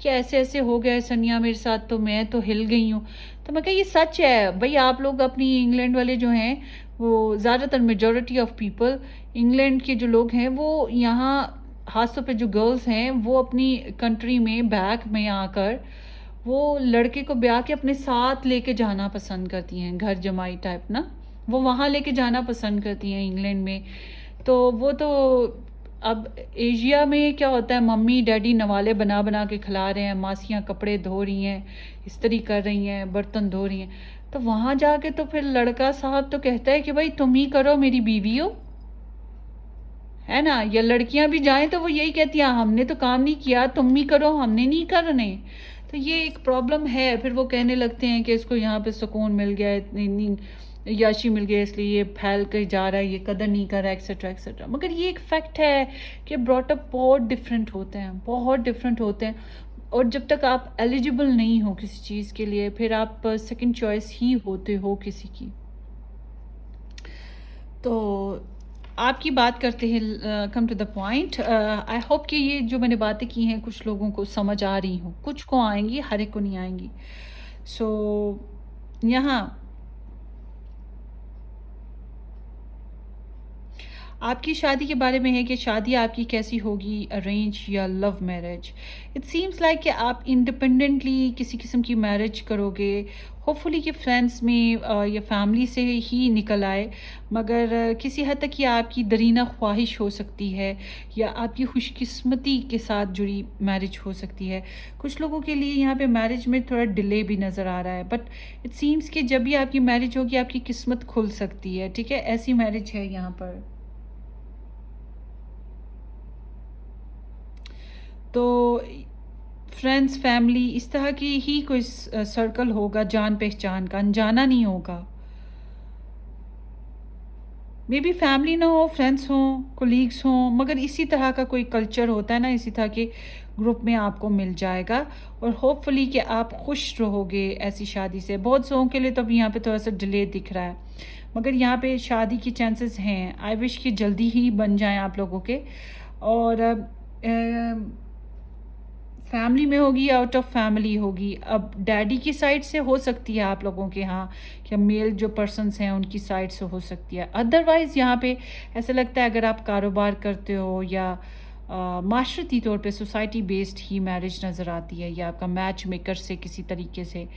कि ऐसे ऐसे हो गया है सनिया मेरे साथ, तो मैं तो हिल गई हूँ। तो मैं कहा ये सच है भाई, आप लोग अपनी इंग्लैंड वाले जो हैं, वो ज़्यादातर मेजॉरिटी ऑफ पीपल इंग्लैंड के जो लोग हैं वो यहाँ, खासतौर पे जो गर्ल्स हैं, वो अपनी कंट्री में बैक में आकर वो लड़के को ब्याह के अपने साथ लेके जाना पसंद करती हैं, घर जमाई टाइप ना, वो वहाँ लेके जाना पसंद करती हैं इंग्लैंड में। तो वो तो अब एशिया में क्या होता है, मम्मी डैडी नवाले बना बना के खिला रहे हैं, मासियाँ कपड़े धो रही हैं, इस्त्री कर रही हैं, बर्तन धो रही हैं। तो वहाँ जाके तो फिर लड़का साहब तो कहता है कि भाई तुम ही करो, मेरी बीवी हो, है ना। या लड़कियां भी जाएं तो वो यही कहती हैं, हमने तो काम नहीं किया, तुम ही करो, हमने नहीं करने। तो ये एक प्रॉब्लम है। फिर वो कहने लगते हैं कि इसको यहाँ पे सुकून मिल गया, इतनी याशी मिल गया, इसलिए ये फैल कर जा रहा है, ये कदर नहीं कर रहा है, एक्सेट्रा एक्सेट्रा। मगर ये एक फैक्ट है कि ब्रॉटअप बहुत डिफरेंट होते हैं, बहुत डिफरेंट होते हैं। और जब तक आप एलिजिबल नहीं हो किसी चीज़ के लिए, फिर आप सेकंड चॉइस ही होते हो किसी की। तो आपकी बात करते हैं, come to the point. I hope कि ये जो मैंने बातें की हैं कुछ लोगों को समझ आ रही हों, कुछ को आएंगी, हर एक को नहीं आएंगी। सो यहाँ आपकी शादी के बारे में है कि शादी आपकी कैसी होगी, अरेंज या love marriage. It seems like कि आप इंडिपेंडेंटली किसी किस्म की मैरिज करोगे, होपफुली कि फ्रेंड्स में या फैमिली से ही निकल आए। मगर किसी हद तक ये आपकी दरीना ख्वाहिश हो सकती है, या आपकी खुशकिस्मती के साथ जुड़ी मैरिज हो सकती है। कुछ लोगों के लिए यहाँ पे मैरिज में थोड़ा डिले भी नज़र आ रहा है, बट इट सीम्स कि जब भी आपकी मैरिज होगी आपकी किस्मत खुल सकती है। ठीक है, ऐसी मैरिज है यहाँ पर। तो फ्रेंड्स, फैमिली, इस तरह की ही कोई सर्कल होगा, जान पहचान का, अनजाना नहीं होगा। मे बी फैमिली ना हो, फ्रेंड्स हों, कोलीग्स हों, मगर इसी तरह का कोई कल्चर होता है ना, इसी तरह के ग्रुप में आपको मिल जाएगा। और होपफुली कि आप खुश रहोगे ऐसी शादी से। बहुत से लोगों के लिए तो अभी यहाँ पे थोड़ा सा डिले दिख रहा है, मगर यहाँ पे शादी की चांसेस हैं। आई विश कि जल्दी ही बन जाएं आप लोगों के। और फैमिली में होगी, आउट ऑफ फैमिली होगी। अब डैडी की साइड से हो सकती है आप लोगों के यहाँ, या मेल जो पर्सन्स हैं उनकी साइड से हो सकती है। अदरवाइज़ यहाँ पे ऐसा लगता है अगर आप कारोबार करते हो या माशरती तौर पे सोसाइटी बेस्ड ही मैरिज नज़र आती है, या आपका मैच मेकर से किसी तरीके से,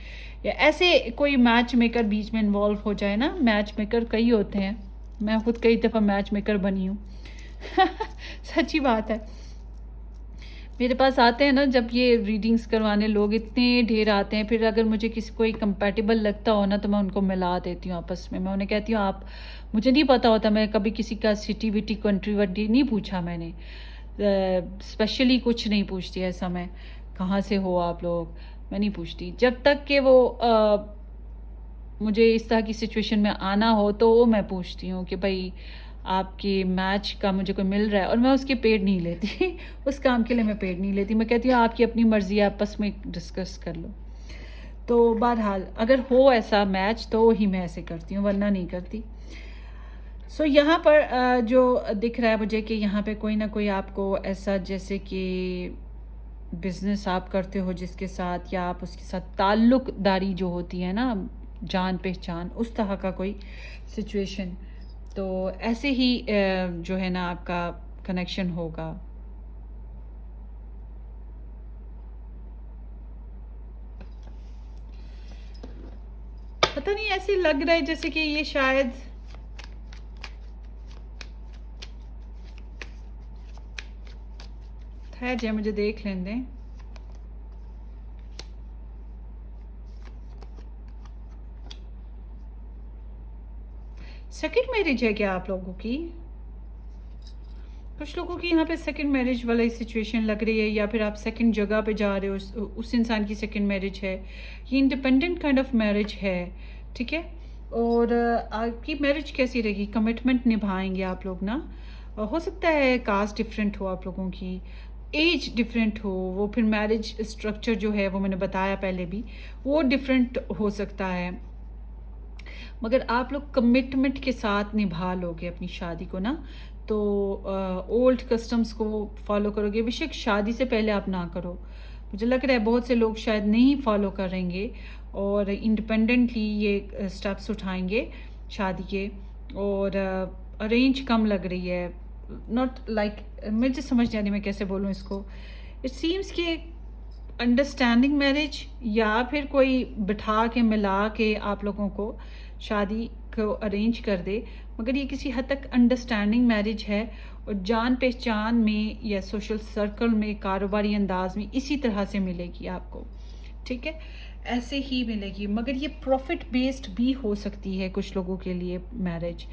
या ऐसे कोई मैच मेकर बीच में इन्वॉल्व हो जाए ना। मैच मेकर कई होते हैं, मैं खुद कई दफ़ा मैच मेकर बनी हूँ। सच्ची बात है। मेरे पास आते हैं ना जब ये रीडिंग्स करवाने, लोग इतने ढेर आते हैं। फिर अगर मुझे किसी कोई कंपैटिबल लगता हो ना, तो मैं उनको मिला देती हूँ आपस में। मैं उन्हें कहती हूँ, आप, मुझे नहीं पता होता, मैं कभी किसी का सिटी विटी कंट्री वंट्री नहीं पूछा मैंने, स्पेशली कुछ नहीं पूछती ऐसा। मैं, कहाँ से हो आप लोग, मैं नहीं पूछती जब तक कि वो मुझे इस तरह की सिचुएशन में आना हो, तो वो मैं पूछती हूँ कि भाई आपके मैच का मुझे कोई मिल रहा है। और मैं उसके पेड नहीं लेती उस काम के लिए मैं पेड नहीं लेती। मैं कहती हूँ आपकी अपनी मर्ज़ी, आपस में डिस्कस कर लो। तो बहरहाल अगर हो ऐसा मैच तो ही मैं ऐसे करती हूँ, वरना नहीं करती। सो यहाँ पर जो दिख रहा है मुझे कि यहाँ पे कोई ना कोई आपको ऐसा, जैसे कि बिज़नेस आप करते हो जिसके साथ, या आप उसके साथ ताल्लुक़दारी जो होती है ना, जान पहचान, उस तरह का कोई सिचुएशन। तो ऐसे ही जो है ना आपका कनेक्शन होगा। पता नहीं, ऐसे लग रहा है जैसे कि ये शायद है, जो मुझे देख लेने दें। सेकंड मैरिज है क्या आप लोगों की? कुछ लोगों की यहाँ पे सेकंड मैरिज वाली सिचुएशन लग रही है, या फिर आप सेकंड जगह पे जा रहे हो, उस इंसान की सेकंड मैरिज है। ये इंडिपेंडेंट काइंड ऑफ मैरिज है, ठीक है। और आपकी मैरिज कैसी रहेगी? कमिटमेंट निभाएंगे आप लोग ना। हो सकता है कास्ट डिफरेंट हो आप लोगों की, एज डिफरेंट हो, वो फिर मैरिज स्ट्रक्चर जो है वो मैंने बताया पहले भी, वो डिफरेंट हो सकता है। मगर आप लोग कमिटमेंट के साथ निभा लोगे अपनी शादी को ना। तो ओल्ड कस्टम्स को फॉलो करोगे। बेशक शादी से पहले आप ना करो, मुझे लग रहा है बहुत से लोग शायद नहीं फॉलो करेंगे और इंडिपेंडेंटली ये स्टेप्स उठाएंगे शादी के। और अरेंज कम लग रही है, नॉट लाइक, मुझे समझ नहीं आ रही मैं कैसे बोलूँ इसको। इट सीम्स कि अंडरस्टैंडिंग मैरिज, या फिर कोई बिठा के मिला के आप लोगों को शादी को अरेंज कर दे, मगर ये किसी हद तक अंडरस्टैंडिंग मैरिज है। और जान पहचान में या सोशल सर्कल में, कारोबारी अंदाज में इसी तरह से मिलेगी आपको, ठीक है, ऐसे ही मिलेगी। मगर ये प्रॉफिट बेस्ड भी हो सकती है कुछ लोगों के लिए मैरिज,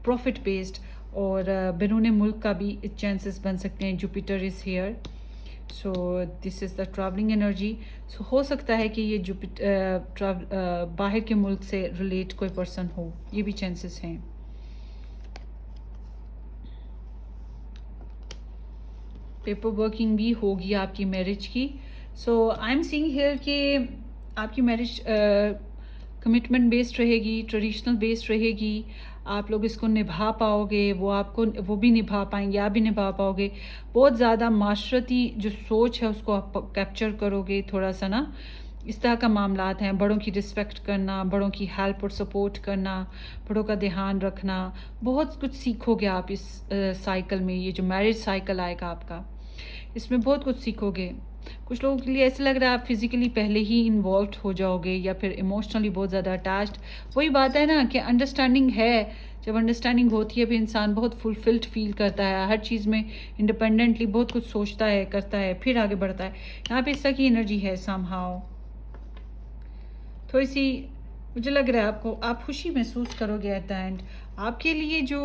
प्रॉफिट बेस्ड। और बैरून मुल्क का भी चांसेस बन सकते हैं। Jupiter is here, so this is the travelling energy. So हो सकता है कि ये बाहर के मुल्क से रिलेट कोई पर्सन हो, ये भी चांसेस हैं। पेपर वर्किंग भी होगी आपकी मैरिज की। सो आई एम सीइंग हियर कि आपकी मैरिज कमिटमेंट बेस्ड रहेगी, ट्रेडिशनल बेस्ड रहेगी। आप लोग इसको निभा पाओगे, वो भी निभा पाएंगे, आप भी निभा पाओगे। बहुत ज़्यादा माशरती जो सोच है उसको आप कैप्चर करोगे थोड़ा सा ना। इस तरह का मामलात हैं, बड़ों की रिस्पेक्ट करना, बड़ों की हेल्प और सपोर्ट करना, बड़ों का ध्यान रखना, बहुत कुछ सीखोगे आप इस साइकिल में। ये जो मैरिज साइकिल आएगा आपका, इसमें बहुत कुछ सीखोगे। कुछ लोगों के लिए ऐसा लग रहा है आप फिजिकली पहले ही इन्वॉल्व हो जाओगे, या फिर इमोशनली बहुत ज़्यादा अटैच्ड। वही बात है ना कि अंडरस्टैंडिंग है, जब अंडरस्टैंडिंग होती है फिर इंसान बहुत फुलफिल्ड फील करता है, हर चीज़ में इंडिपेंडेंटली बहुत कुछ सोचता है, करता है, फिर आगे बढ़ता है। यहाँ पे इस तरह की एनर्जी है। समहाउ थोड़ी सी मुझे लग रहा है आपको, आप खुशी महसूस करोगे एट द एंड। आपके लिए जो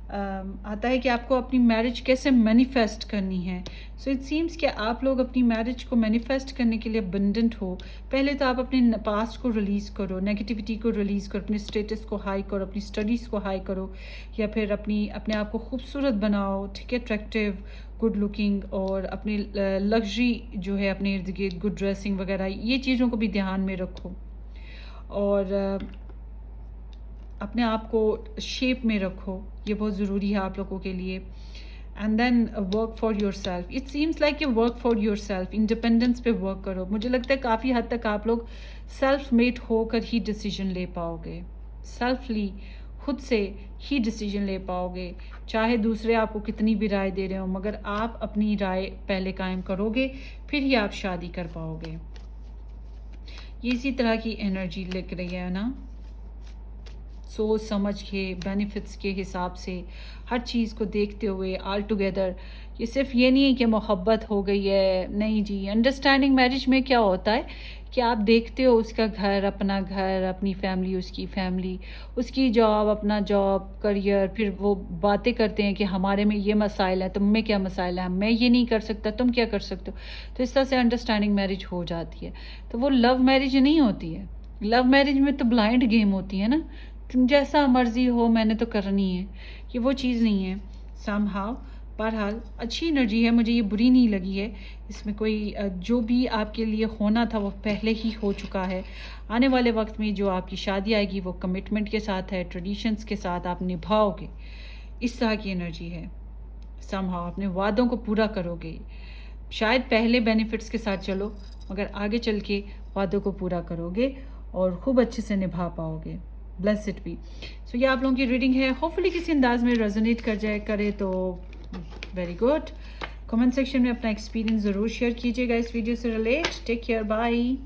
आता है कि आपको अपनी मैरिज कैसे मैनिफेस्ट करनी है। सो इट सीम्स कि आप लोग अपनी मैरिज को मैनिफेस्ट करने के लिए अबंडेंट हो। पहले तो आप अपने पास्ट को रिलीज़ करो, नेगेटिविटी को रिलीज़ करो, अपने स्टेटस को हाई करो, अपनी स्टडीज़ को हाई करो, या फिर अपने आप को खूबसूरत बनाओ, ठीक है, अट्रैक्टिव, गुड लुकिंग, और अपनी लग्जरी जो है अपने इर्द गिर्द, गुड ड्रेसिंग वगैरह, ये चीज़ों को भी ध्यान में रखो। और अपने आप को शेप में रखो, ये बहुत ज़रूरी है आप लोगों के लिए। And then work for yourself. It seems like you work for yourself, independence पे वर्क करो। मुझे लगता है काफ़ी हद तक आप लोग सेल्फ मेड होकर ही डिसीजन ले पाओगे, सेल्फली खुद से ही डिसीजन ले पाओगे। चाहे दूसरे आपको कितनी भी राय दे रहे हो, मगर आप अपनी राय पहले कायम करोगे, फिर ही आप शादी कर पाओगे। ये इसी तरह की एनर्जी लग रही है ना, सोच समझ के, बेनिफिट्स के हिसाब से, हर चीज़ को देखते हुए ऑल टुगेदर। ये सिर्फ ये नहीं है कि मोहब्बत हो गई है, नहीं जी। अंडरस्टैंडिंग मैरिज में क्या होता है कि आप देखते हो उसका घर, अपना घर, अपनी फैमिली, उसकी फैमिली, उसकी जॉब, अपना जॉब, करियर, फिर वो बातें करते हैं कि हमारे में ये मसाइल है, तुम में क्या मसाइल है, मैं ये नहीं कर सकता, तुम क्या कर सकते हो। तो इस तरह से अंडरस्टैंडिंग मैरिज हो जाती है। तो वो लव मैरिज नहीं होती है। लव मैरिज में तो ब्लाइंड गेम होती है ना, तुम जैसा मर्जी हो, मैंने तो करनी है, ये वो चीज़ नहीं है। समहाउ बहरहाल अच्छी एनर्जी है, मुझे ये बुरी नहीं लगी है। इसमें कोई जो भी आपके लिए होना था वो पहले ही हो चुका है। आने वाले वक्त में जो आपकी शादी आएगी वो कमिटमेंट के साथ है, ट्रेडिशंस के साथ आप निभाओगे, इस तरह की एनर्जी है। समहाउ अपने वादों को पूरा करोगे। शायद पहले बेनिफिट्स के साथ चलो, मगर आगे चल के वादों को पूरा करोगे और खूब अच्छे से निभा पाओगे। Bless it be. सो ये आप लोगों की रीडिंग है, होपफुली किसी अंदाज में रेजोनेट करे तो वेरी गुड। कमेंट सेक्शन में अपना एक्सपीरियंस ज़रूर शेयर कीजिएगा इस वीडियो से relate. Take care, bye.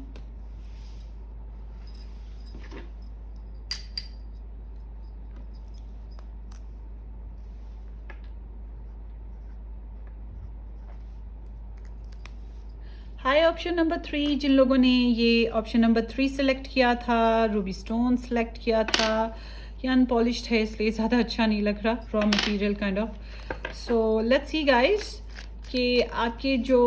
Hi option number 3, जिन लोगों ने ये ऑप्शन नंबर 3 सेलेक्ट किया था, रूबी स्टोन सेलेक्ट किया था, ये अनपॉलिश्ड है इसलिए ज़्यादा अच्छा नहीं लग रहा, raw material kind of. So let's see guys कि आपकी जो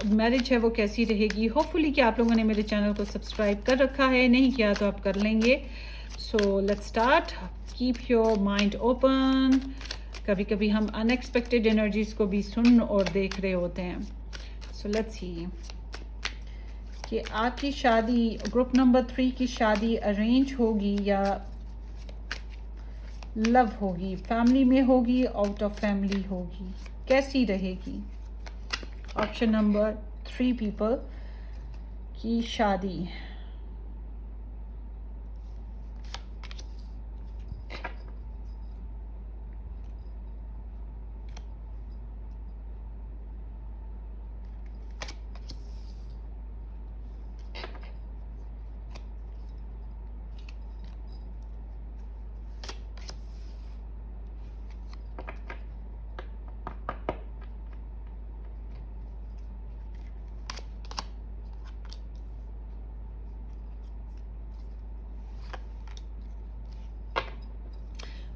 मैरिज है वो कैसी रहेगी। होपफुली कि आप लोगों ने मेरे चैनल को सब्सक्राइब कर रखा है, नहीं किया तो आप कर लेंगे। सो let's start. Keep your mind open. कभी कभी हम अनएक्सपेक्टेड एनर्जीज को भी सुन और देख रहे होते हैं। सो लेट्स सी कि आपकी शादी, ग्रुप नंबर 3 की शादी अरेंज होगी या लव होगी, फैमिली में होगी, आउट ऑफ फैमिली होगी, कैसी रहेगी। ऑप्शन नंबर 3 पीपल की शादी।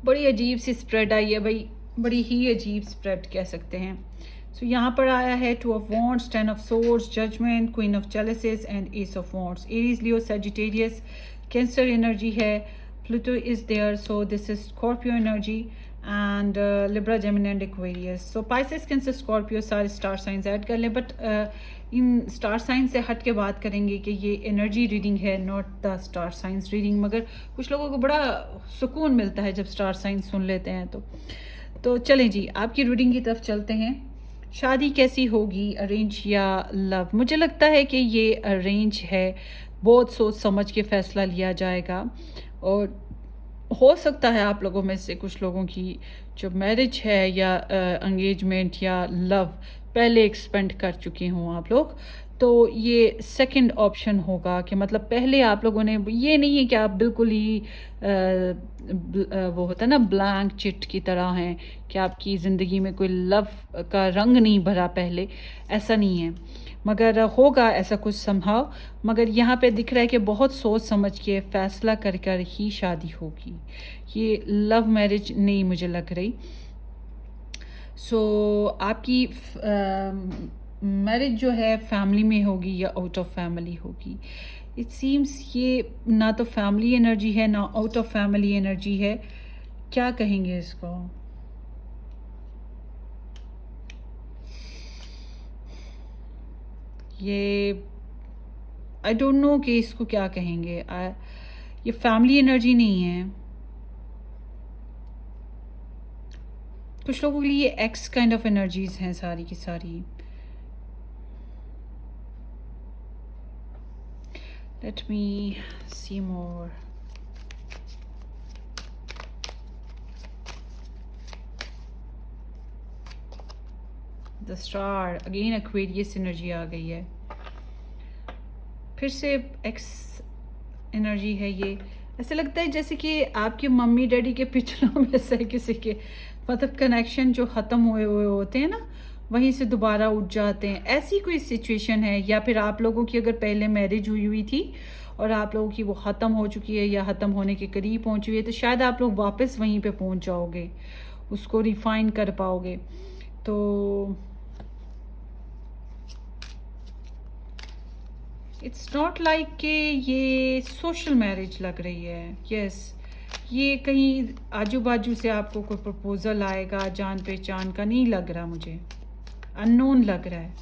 बड़ी अजीब सी स्प्रेड आई है भाई, बड़ी ही अजीब स्प्रेड कह सकते हैं। सो यहाँ पर आया है 2 of wands, 10 of swords, judgement, queen of chalices and ace of wands. Aries, Leo, Sagittarius, Cancer energy है, Pluto is there, so this is Scorpio energy and Libra, Gemini and Aquarius. So Pisces, Cancer, Scorpio सारे star signs add कर लें, but in star signs से हट के बात करेंगे कि ये एनर्जी रीडिंग है, not the star signs reading. मगर कुछ लोगों को बड़ा सुकून मिलता है जब स्टार साइंस सुन लेते हैं। तो चलें जी, आपकी रीडिंग की तरफ चलते हैं। शादी कैसी होगी, अरेंज या लव? मुझे लगता है कि ये अरेंज है, बहुत सोच समझ के फैसला लिया जाएगा। और हो सकता है आप लोगों में से कुछ लोगों की जो मैरिज है या एंगेजमेंट या लव पहले एक्सपेंड कर चुके हों आप लोग, तो ये सेकंड ऑप्शन होगा कि मतलब पहले आप लोगों ने, ये नहीं है कि आप बिल्कुल ही वो होता है ना ब्लैंक चिट की तरह हैं कि आपकी ज़िंदगी में कोई लव का रंग नहीं भरा पहले, ऐसा नहीं है। मगर होगा ऐसा कुछ संभव, मगर यहाँ पे दिख रहा है कि बहुत सोच समझ के फ़ैसला कर कर ही शादी होगी। ये लव मैरिज नहीं मुझे लग रही। सो आपकी मैरिज जो है फैमिली में होगी या आउट ऑफ फैमिली होगी। इट सीम्स ये ना तो फैमिली एनर्जी है ना आउट ऑफ फैमिली एनर्जी है। क्या कहेंगे इसको? ये आई डोंट नो कि इसको क्या कहेंगे। ये फैमिली एनर्जी नहीं है। कुछ लोगों के लिए एक्स काइंड ऑफ एनर्जीज हैं सारी की सारी। Let me see more. The star again, Aquarius energy आ गई है, फिर से एक्स एनर्जी है। ये ऐसे लगता है जैसे कि आपके मम्मी डैडी के पिछलों में से किसी के मतलब कनेक्शन जो ख़त्म हुए हुए होते हैं ना, वहीं से दोबारा उठ जाते हैं, ऐसी कोई सिचुएशन है। या फिर आप लोगों की अगर पहले मैरिज हुई हुई थी और आप लोगों की वो ख़त्म हो चुकी है या ख़त्म होने के करीब पहुंची हुई है, तो शायद आप लोग वापस वहीं पे पहुंच जाओगे, उसको रिफाइन कर पाओगे। तो इट्स नॉट लाइक कि ये सोशल मैरिज लग रही है। यस, ये कहीं आजू बाजू से आपको कोई प्रपोजल आएगा, जान पहचान का नहीं लग रहा, मुझे अननोन लग रहा है।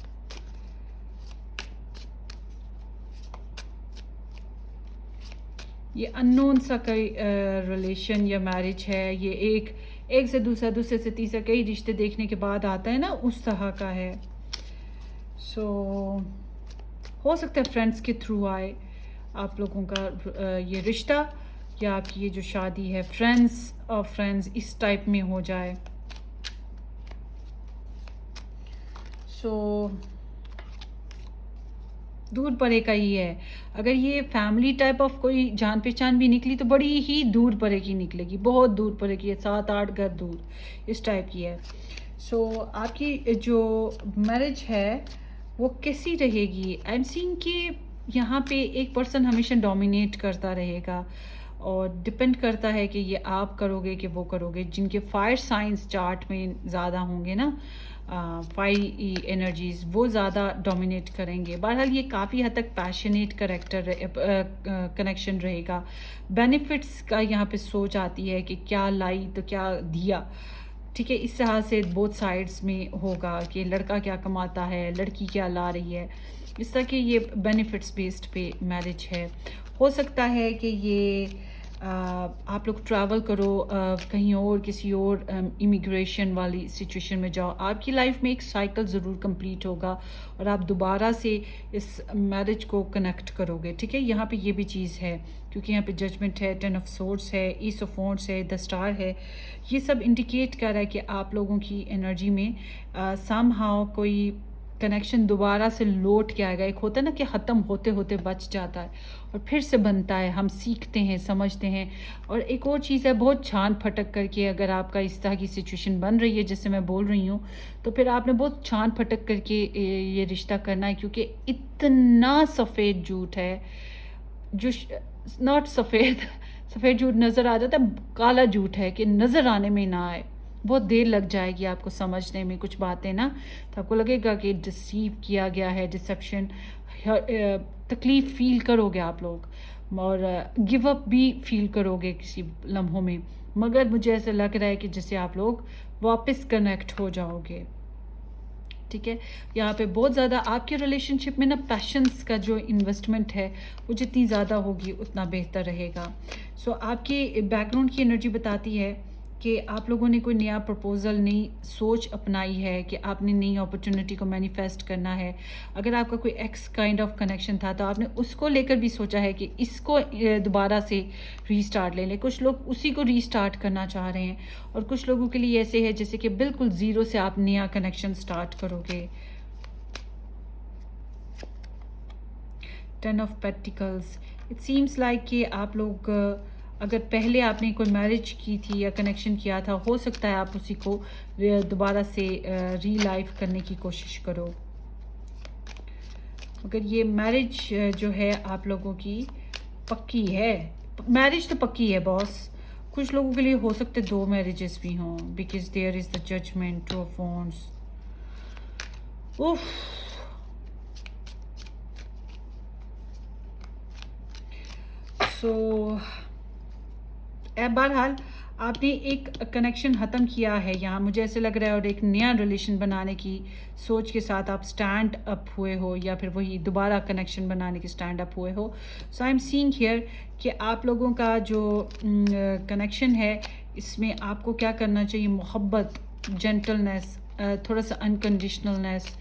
ये अननोन सा कोई रिलेशन या मैरिज है। ये एक से दूसरा, दूसरे से तीसरा, कई रिश्ते देखने के बाद आता है ना, उस तरह का है। सो हो सकता है फ्रेंड्स के थ्रू आए आप लोगों का ये रिश्ता, या आपकी ये जो शादी है फ्रेंड्स और फ्रेंड्स इस टाइप में हो जाए। सो दूर परे का ही है। अगर ये फैमिली टाइप ऑफ कोई जान पहचान भी निकली तो बड़ी ही दूर परे की निकलेगी, बहुत दूर परे की है, 7-8 घर दूर, इस टाइप की है। सो आपकी जो मैरिज है वो कैसी रहेगी? आई एम सीइंग कि यहाँ पे एक पर्सन हमेशा डोमिनेट करता रहेगा और डिपेंड करता है कि ये आप करोगे कि वो करोगे। जिनके फायर साइंस चार्ट में ज़्यादा होंगे ना, फायर एनर्जीज, वो ज़्यादा डोमिनेट करेंगे। बहरहाल ये काफ़ी हद तक पैशनेट करेक्टर कनेक्शन रहेगा। बेनिफिट्स का यहाँ पे सोच आती है कि क्या लाई तो क्या दिया। ठीक है, इस तरह से बोथ साइड्स में होगा कि लड़का क्या कमाता है, लड़की क्या ला रही है। इस तरह के ये बेनिफिट्स बेस्ड पे मैरिज है। हो सकता है कि ये आप लोग ट्रैवल करो कहीं और, किसी और इमिग्रेशन वाली सिचुएशन में जाओ। आपकी लाइफ में एक साइकिल ज़रूर कंप्लीट होगा और आप दोबारा से इस मैरिज को कनेक्ट करोगे। ठीक है, यहाँ पे ये भी चीज़ है क्योंकि यहाँ पे जजमेंट है, 10 ऑफ सोर्ड्स है, ईस्ट ऑफ वॉन्ड्स है, द स्टार है। ये सब इंडिकेट कर रहा है कि आप लोगों की एनर्जी में समहाउ कोई कनेक्शन दोबारा से लौट के आएगा। एक होता है ना कि ख़त्म होते होते बच जाता है और फिर से बनता है, हम सीखते हैं, समझते हैं। और एक और चीज़ है, बहुत छान फटक करके अगर आपका इस तरह की सिचुएशन बन रही है जैसे मैं बोल रही हूँ, तो फिर आपने बहुत छान फटक करके ये रिश्ता करना है क्योंकि इतना सफ़ेद झूठ है जो नॉट सफ़ेद सफ़ेद झूठ नज़र आ जाता है, काला झूठ है कि नज़र आने में ना आए। बहुत देर लग जाएगी आपको समझने में कुछ बातें ना, तो आपको लगेगा कि डिसीव किया गया है, डिसेप्शन, तकलीफ़ फील करोगे आप लोग और गिव अप भी फील करोगे किसी लम्हों में। मगर मुझे ऐसा लग रहा है कि जैसे आप लोग वापस कनेक्ट हो जाओगे। ठीक है, यहाँ पे बहुत ज़्यादा आपके रिलेशनशिप में ना पैशंस का जो इन्वेस्टमेंट है वो जितनी ज़्यादा होगी उतना बेहतर रहेगा। सो आपके बैकग्राउंड की एनर्जी बताती है कि आप लोगों ने कोई नया प्रपोज़ल, नई सोच अपनाई है कि आपने नई अपॉर्चुनिटी को मैनिफेस्ट करना है। अगर आपका कोई एक्स काइंड ऑफ कनेक्शन था तो आपने उसको लेकर भी सोचा है कि इसको दोबारा से रीस्टार्ट ले लें। कुछ लोग उसी को रीस्टार्ट करना चाह रहे हैं और कुछ लोगों के लिए ऐसे है जैसे कि बिल्कुल ज़ीरो से आप नया कनेक्शन स्टार्ट करोगे। 10 of pentacles, it seems like कि आप लोग अगर पहले आपने कोई मैरिज की थी या कनेक्शन किया था, हो सकता है आप उसी को दोबारा से री लाइफ करने की कोशिश करो। मगर ये मैरिज जो है आप लोगों की पक्की है। मैरिज तो पक्की है बॉस। कुछ लोगों के लिए हो सकते 2 मैरिजेस भी हों because there is the judgement, 2 of wands. उफ, सो बहरहाल आपने एक कनेक्शन ख़त्म किया है यहाँ, मुझे ऐसे लग रहा है, और एक नया रिलेशन बनाने की सोच के साथ आप स्टैंड अप हुए हो या फिर वही दोबारा कनेक्शन बनाने की स्टैंड अप हुए हो। सो आई एम सीइंग हियर कि आप लोगों का जो कनेक्शन है इसमें आपको क्या करना चाहिए, मोहब्बत, जेंटलनेस, थोड़ा सा अनकंडीशनलनेस,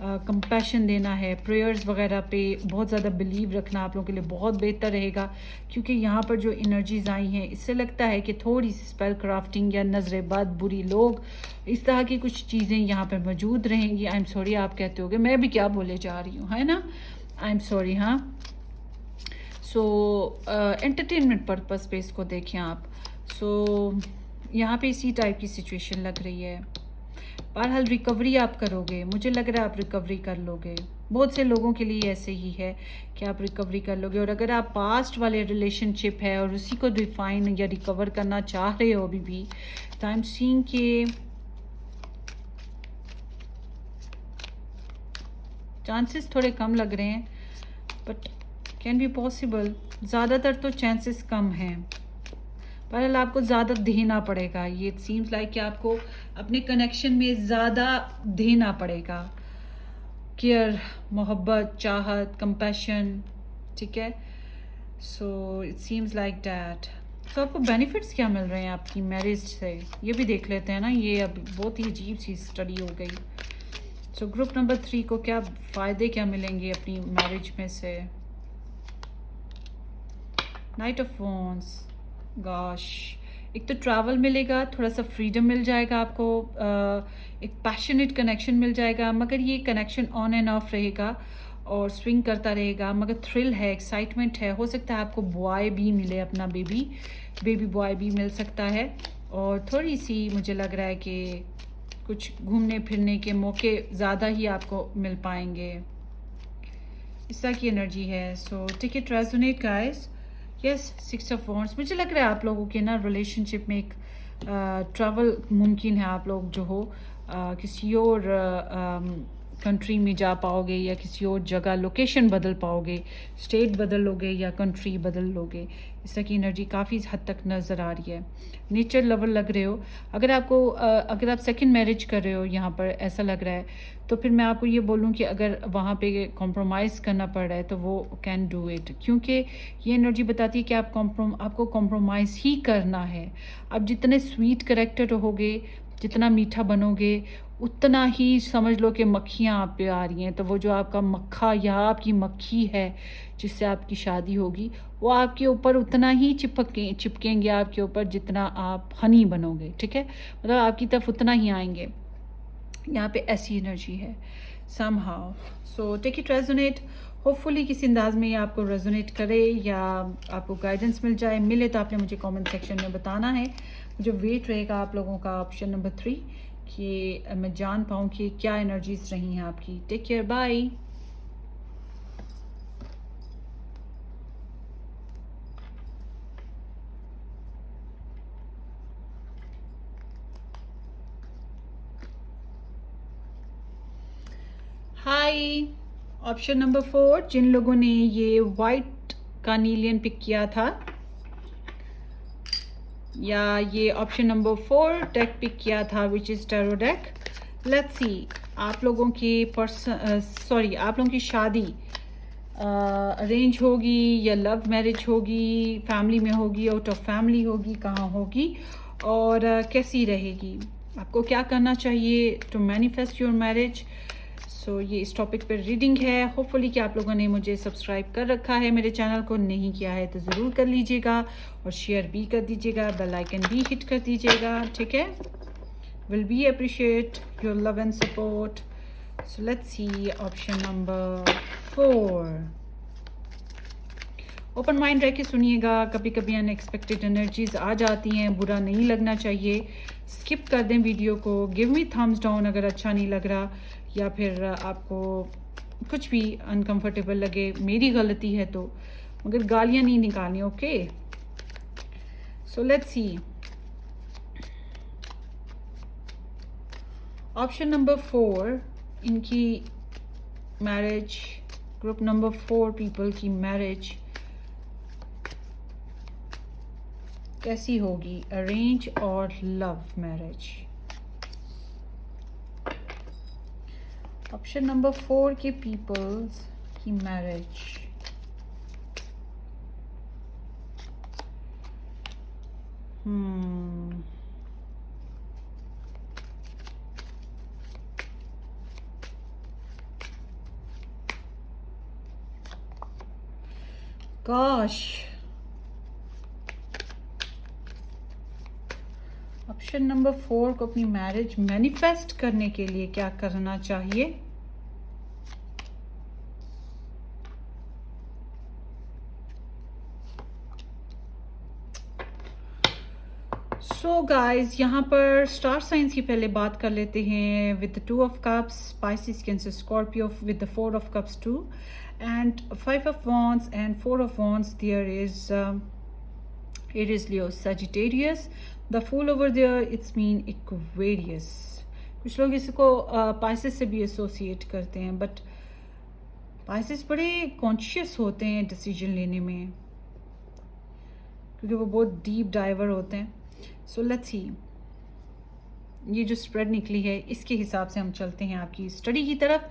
कंपैशन देना है, प्रेयर्स वगैरह पे बहुत ज़्यादा बिलीव रखना आप लोगों के लिए बहुत बेहतर रहेगा। क्योंकि यहाँ पर जो एनर्जीज आई हैं इससे लगता है कि थोड़ी सी स्पेल क्राफ्टिंग या नज़र बद, बुरी लोग, इस तरह की कुछ चीज़ें यहाँ पर मौजूद रहेंगी। आई एम सॉरी आप कहते होगे मैं भी क्या बोले जा रही हूँ, है ना, आई एम सॉरी। हाँ, सो एंटरटेनमेंट पर्पस पे इसको देखें आप। सो यहाँ पे इसी टाइप की सिचुएशन लग रही है। बहरहाल रिकवरी आप करोगे, मुझे लग रहा है आप रिकवरी कर लोगे। बहुत से लोगों के लिए ऐसे ही है कि आप रिकवरी कर लोगे। और अगर आप पास्ट वाले रिलेशनशिप है और उसी को डिफाइन या रिकवर करना चाह रहे हो अभी भी, तो आई एम सीइंग के चांसेस थोड़े कम लग रहे हैं, बट कैन बी पॉसिबल। ज़्यादातर तो चांसेस कम हैं, पर आपको ज़्यादा देना पड़ेगा। ये इट सीम्स लाइक कि आपको अपने कनेक्शन में ज़्यादा देना पड़ेगा, केयर, मोहब्बत, चाहत, कंपैशन। ठीक है, so it seems like that. तो आपको बेनिफिट्स क्या मिल रहे हैं आपकी मैरिज से, ये भी देख लेते हैं ना। ये अब बहुत ही अजीब सी स्टडी हो गई। सो ग्रुप नंबर 3 को क्या फ़ायदे क्या मिलेंगे अपनी मैरिज में से। नाइट ऑफ वॉन्ड्स, गॉश, एक तो ट्रैवल मिलेगा, थोड़ा सा फ्रीडम मिल जाएगा आपको, एक पैशनेट कनेक्शन मिल जाएगा। मगर ये कनेक्शन ऑन एंड ऑफ रहेगा और स्विंग करता रहेगा, मगर थ्रिल है, एक्साइटमेंट है। हो सकता है आपको बॉय भी मिले, अपना बेबी बॉय भी मिल सकता है। और थोड़ी सी मुझे लग रहा है कि कुछ घूमने फिरने के मौके ज़्यादा ही आपको मिल पाएंगे, इस तरह की एनर्जी है। So take it resonate guys. Yes, 6 of wands. मुझे लग रहा है आप लोगों के ना रिलेशनशिप में एक ट्रैवल मुमकिन है। आप लोग जो हो किसी और कंट्री में जा पाओगे या किसी और जगह लोकेशन बदल पाओगे, स्टेट बदल लोगे या कंट्री बदल लोगे। इस तरह की एनर्जी काफ़ी हद तक नज़र आ रही है। नेचर लवर लग रहे हो। अगर आप सेकंड मैरिज कर रहे हो यहाँ पर ऐसा लग रहा है, तो फिर मैं आपको ये बोलूँ कि अगर वहाँ पे कॉम्प्रोमाइज़ करना पड़ रहा है तो वो कैन डू इट, क्योंकि ये एनर्जी बताती है कि आपको कॉम्प्रोमाइज़ ही करना है। आप जितने स्वीट करेक्टर रहोगे, जितना मीठा बनोगे, उतना ही समझ लो कि मक्खियाँ आप पे आ रही हैं। तो वो जो आपका मक्खा या आपकी मक्खी है जिससे आपकी शादी होगी, वो आपके ऊपर उतना ही चिपकेंगे आपके ऊपर जितना आप हनी बनोगे, ठीक है। मतलब आपकी तरफ उतना ही आएंगे। यहाँ पे ऐसी एनर्जी है somehow. So take it resonate. Hopefully किसी अंदाज में ये आपको रेजोनेट करे या आपको गाइडेंस मिल जाए। मिले तो आपने मुझे कमेंट सेक्शन में बताना है। जो वेट रहेगा आप लोगों का ऑप्शन नंबर 3, कि मैं जान पाऊँ कि क्या एनर्जीज रही हैं आपकी। Take care, bye. Hi, option number 4, जिन लोगों ने ये वाइट कार्नेलियन पिक किया था या ये ऑप्शन नंबर 4 डेक पिक किया था which is tarot deck, let's see आप लोगों की आप लोगों की शादी अरेंज होगी या लव मैरिज होगी, फैमिली में होगी, आउट ऑफ फैमिली होगी, कहाँ होगी और कैसी रहेगी। आपको क्या करना चाहिए टू मैनिफेस्ट योर मैरिज। सो ये इस टॉपिक पर रीडिंग है। होपफुली कि आप लोगों ने मुझे सब्सक्राइब कर रखा है, मेरे चैनल को नहीं किया है तो ज़रूर कर लीजिएगा और शेयर भी कर दीजिएगा, बेल आइकन भी हिट कर दीजिएगा, ठीक है। Will be appreciate your love and support. So let's see option number 4। Open mind रह के सुनिएगा। कभी कभी अनएक्सपेक्टेड एनर्जीज आ जाती हैं, बुरा नहीं लगना चाहिए। स्किप कर दें वीडियो को। गिव मी थम्स डाउन अगर अच्छा नहीं लग रहा या फिर आपको कुछ भी अनकंफर्टेबल लगे, मेरी गलती है तो, मगर गालियां नहीं निकालनी, okay. So let's see option number 4, इनकी मैरिज, ग्रुप नंबर 4 पीपल की मैरिज कैसी होगी, अरेंज और लव मैरिज। ऑप्शन नंबर 4 के पीपल्स की मैरिज गॉश। ऑप्शन नंबर 4 को अपनी मैरिज मैनिफेस्ट करने के लिए क्या करना चाहिए। सो गाइज, यहाँ पर स्टार साइंस की पहले बात कर लेते हैं। With the 2 of cups Pisces, Cancer, Scorpio. With the 4 of cups 2 and 5 of wands and 4 of wands, there is it is Leo, Sagittarius. The Fool over there, it's mean Aquarius. कुछ लोग इसको Pisces से भी associate करते हैं, but Pisces बड़े conscious होते हैं डिसीजन लेने में, क्योंकि वो बहुत डीप डाइवर होते हैं। सो लेट्स सी, ये जो स्प्रेड निकली है इसके हिसाब से हम चलते हैं आपकी स्टडी की तरफ।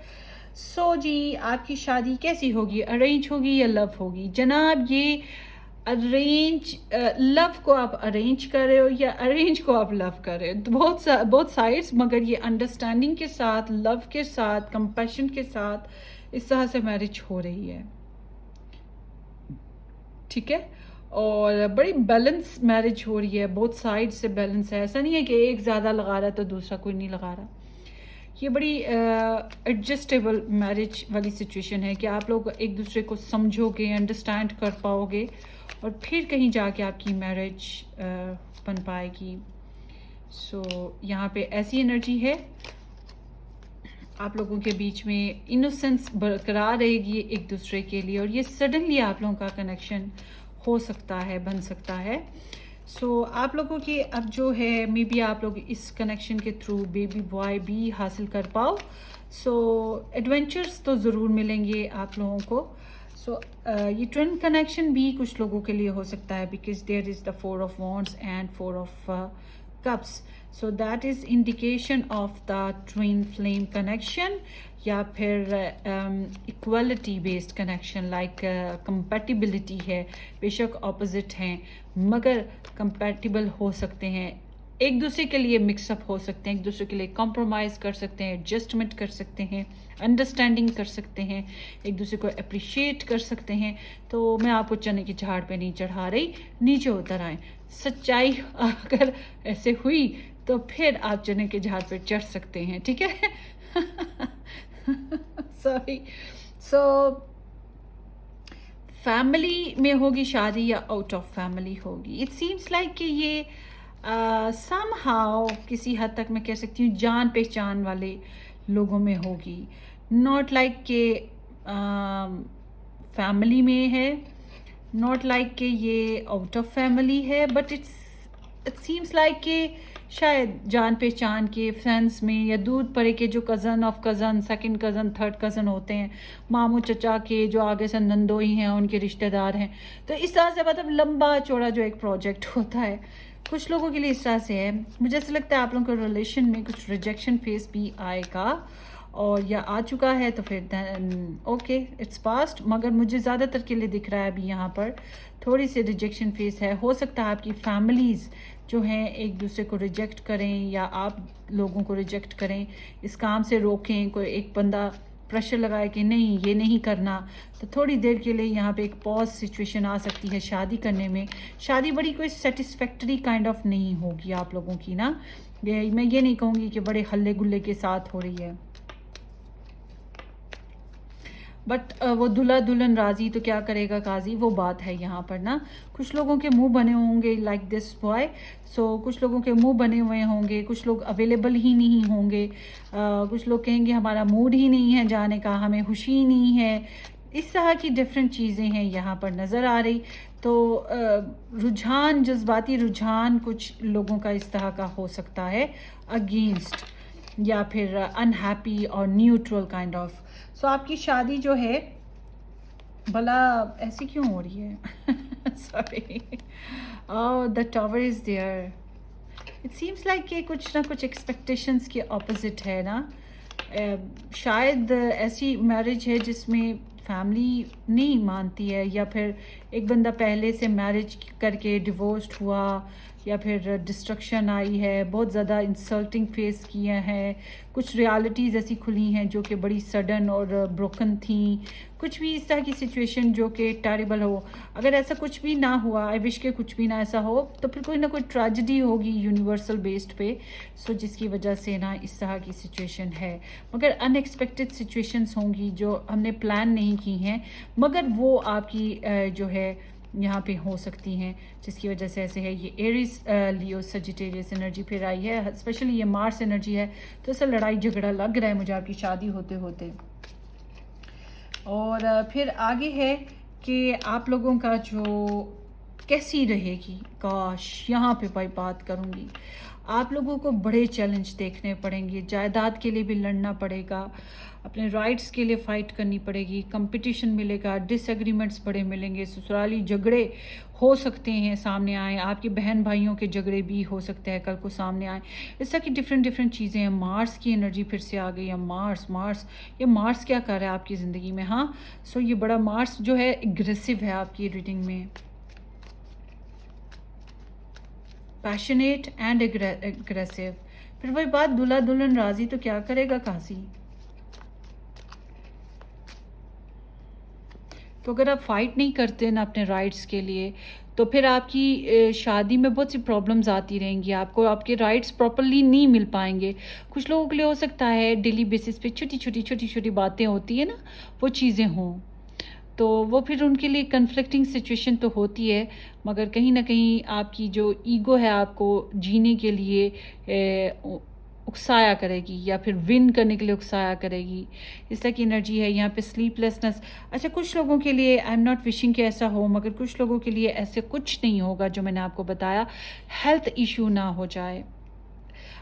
सो जी, आपकी शादी कैसी होगी, अरेंज होगी या लव होगी। जनाब, ये अरेंज, लव को आप अरेंज कर रहे हो या अरेंज को आप लव कर रहे हो, तो बहुत साइड्स, मगर ये अंडरस्टैंडिंग के साथ, लव के साथ, कंपैशन के साथ इस तरह से मैरिज हो रही है, ठीक है। और बड़ी बैलेंस मैरिज हो रही है, बहुत साइड से बैलेंस है। ऐसा नहीं है कि एक ज़्यादा लगा रहा है तो दूसरा कोई नहीं लगा रहा। ये बड़ी एडजस्टेबल मैरिज वाली सिचुएशन है कि आप लोग एक दूसरे को समझोगे, अंडरस्टैंड कर पाओगे और फिर कहीं जाके आपकी मैरिज बन पाएगी। सो यहाँ पे ऐसी एनर्जी है, आप लोगों के बीच में इनोसेंस बरकरार रहेगी एक दूसरे के लिए, और ये सडनली आप लोगों का कनेक्शन हो सकता है, बन सकता है। सो आप लोगों की अब जो है, मे बी आप लोग इस कनेक्शन के थ्रू बेबी बॉय भी हासिल कर पाओ। सो एडवेंचर्स तो ज़रूर मिलेंगे आप लोगों को। सो ये ट्विन कनेक्शन भी कुछ लोगों के लिए हो सकता है, because there is the 4 of wands and 4 of cups. So that is indication of the twin flame connection, या फिर equality based connection, like compatibility है। बेशक ऑपोजिट हैं मगर कंपैटिबल हो सकते हैं, एक दूसरे के लिए मिक्सअप हो सकते हैं, एक दूसरे के लिए कॉम्प्रोमाइज़ कर सकते हैं, एडजस्टमेंट कर सकते हैं, अंडरस्टैंडिंग कर सकते हैं, एक दूसरे को अप्रिशिएट कर सकते हैं। तो मैं आपको चने की झाड़ पे नहीं चढ़ा रही, नीचे उतर आए। सच्चाई अगर ऐसे हुई तो फिर आप चने के झाड़ पे चढ़ सकते हैं, ठीक है। सॉरी। सो फैमिली में होगी शादी या आउट ऑफ फैमिली होगी, इट सीम्स लाइक कि ये समहाउ किसी हद तक मैं कह सकती हूँ जान पहचान वाले लोगों में होगी, नॉट लाइक के फैमिली में है, नॉट लाइक के ये आउट ऑफ फैमिली है, बट इट सीम्स लाइक कि शायद जान पहचान के फ्रेंड्स में, या दूर पड़े के जो cousin of cousin, second cousin, third cousin होते हैं, मामू चचा के जो आगे से नंदोई हैं, उनके रिश्तेदार हैं। तो इस तरह से मतलब लंबा चौड़ा जो एक प्रोजेक्ट होता है, कुछ लोगों के लिए इस तरह से है। मुझे ऐसा लगता है आप लोगों के रिलेशन में कुछ रिजेक्शन फेस भी आएगा, और या आ चुका है तो फिर ओके इट्स पास्ट, मगर मुझे ज़्यादातर के लिए दिख रहा है अभी यहाँ पर थोड़ी सी रिजेक्शन फेस है। हो सकता है आपकी फैमिलीज़ जो हैं एक दूसरे को रिजेक्ट करें, या आप लोगों को रिजेक्ट करें, इस काम से रोकें, कोई एक बंदा प्रेशर लगाए कि नहीं ये नहीं करना, तो थोड़ी देर के लिए यहाँ पे एक पॉज सिचुएशन आ सकती है शादी करने में। शादी बड़ी कोई सेटिस्फैक्टरी काइंड ऑफ नहीं होगी आप लोगों की ना, मैं ये नहीं कहूँगी कि बड़े हल्ले गुल्ले के साथ हो रही है, बट वो दूल्हा दुल्हन राजी तो क्या करेगा काजी, वो बात है यहाँ पर ना। कुछ लोगों के मुंह बने होंगे लाइक दिस बॉय, सो कुछ लोगों के मुंह बने हुए होंगे, कुछ लोग अवेलेबल ही नहीं होंगे, कुछ लोग कहेंगे हमारा मूड ही नहीं है जाने का, हमें खुशी ही नहीं है। इस तरह की डिफरेंट चीज़ें हैं यहाँ पर नज़र आ रही। तो रुझान, जज्बाती रुझान कुछ लोगों का इस तरह का हो सकता है, अगेंस्ट या फिर अनहैप्पी और न्यूट्रल काइंड ऑफ। सो आपकी शादी जो है भला ऐसी क्यों हो रही है। Sorry, the tower is there. It seems like कि कुछ ना कुछ एक्सपेक्टेशंस के ऑपोजिट है ना। शायद ऐसी मैरिज है जिसमें फैमिली नहीं मानती है, या फिर एक बंदा पहले से मैरिज करके डिवोर्स्ड हुआ, या फिर डिस्ट्रक्शन आई है, बहुत ज़्यादा इंसल्टिंग फेस किए हैं, कुछ रियलिटीज़ ऐसी खुली हैं जो कि बड़ी सडन और ब्रोकन थी, कुछ भी इस तरह की सिचुएशन जो कि टेरिबल हो। अगर ऐसा कुछ भी ना हुआ, आई विश के कुछ भी ना ऐसा हो, तो फिर कोई ना कोई ट्रेजेडी होगी यूनिवर्सल बेस्ड पे, सो जिसकी वजह से ना इस तरह की सिचुएशन है। मगर अनएक्सपेक्टेड सिचुएशंस होंगी जो हमने प्लान नहीं की हैं, मगर वो आपकी जो है यहाँ पे हो सकती हैं, जिसकी वजह से ऐसे है। ये एरीज लियो सजिटेरियस एनर्जी फिर आई है, स्पेशली ये मार्स एनर्जी है, तो ऐसा लड़ाई झगड़ा लग रहा है मुझे आपकी शादी होते होते। और फिर आगे है कि आप लोगों का जो कैसी रहेगी, काश यहाँ पे भाई बात करूँगी। आप लोगों को बड़े चैलेंज देखने पड़ेंगे, जायदाद के लिए भी लड़ना पड़ेगा, अपने राइट्स के लिए फ़ाइट करनी पड़ेगी, कंपटीशन मिलेगा, डिसएग्रीमेंट्स बड़े मिलेंगे, ससुराली झगड़े हो सकते हैं सामने आए, आपके बहन भाइयों के झगड़े भी हो सकते हैं कल को सामने आए। इस तरह की डिफरेंट डिफरेंट चीज़ें हैं। मार्स की एनर्जी फिर से आ गई है। मार्स ये मार्स क्या कर रहा है आपकी ज़िंदगी में? हाँ, सो ये बड़ा मार्स जो है एग्रेसिव है आपकी रीडिंग में, पैशनेट एंड एग्रेसिव। फिर वही बात, दूल्हा दुल्हन राजी तो क्या करेगा काजी। तो अगर आप फाइट नहीं करते ना अपने राइट्स के लिए, तो फिर आपकी शादी में बहुत सी प्रॉब्लम्स आती रहेंगी, आपको आपके राइट्स प्रॉपरली नहीं मिल पाएंगे। कुछ लोगों के लिए हो सकता है डेली बेसिस पे छोटी छोटी बातें होती है ना, वो चीज़ें हों, तो वो फिर उनके लिए कन्फ्लिक्टिंग सिचुएशन तो होती है, मगर कहीं ना कहीं आपकी जो ईगो है आपको जीने के लिए उकसाया करेगी या फिर विन करने के लिए उकसाया करेगी। इस तरह की एनर्जी है यहाँ पे। स्लीपलेसनेस, अच्छा कुछ लोगों के लिए, आई एम नॉट विशिंग कि ऐसा हो, मगर कुछ लोगों के लिए ऐसे कुछ नहीं होगा जो मैंने आपको बताया, हेल्थ इशू ना हो जाए।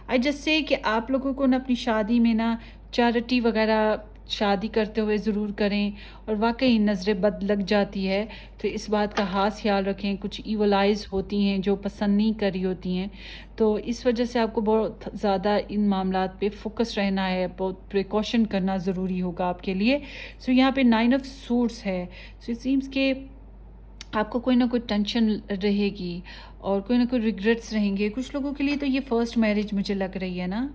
आई जस्ट से कि आप लोगों को ना अपनी शादी में ना चैरिटी वगैरह शादी करते हुए ज़रूर करें, और वाकई नज़रें बद लग जाती है तो इस बात का खास ख्याल रखें। कुछ ईवल आइज़ होती हैं जो पसंद नहीं कर रही होती हैं, तो इस वजह से आपको बहुत ज़्यादा इन मामलात पे फोकस रहना है, बहुत प्रिकॉशन करना ज़रूरी होगा आपके लिए। सो यहाँ पे 9 ऑफ सूट्स है। सो इट सीम्स के आपको कोई ना कोई टेंशन रहेगी और कोई ना कोई रिग्रेट्स रहेंगे। कुछ लोगों के लिए तो ये फर्स्ट मैरिज मुझे लग रही है ना,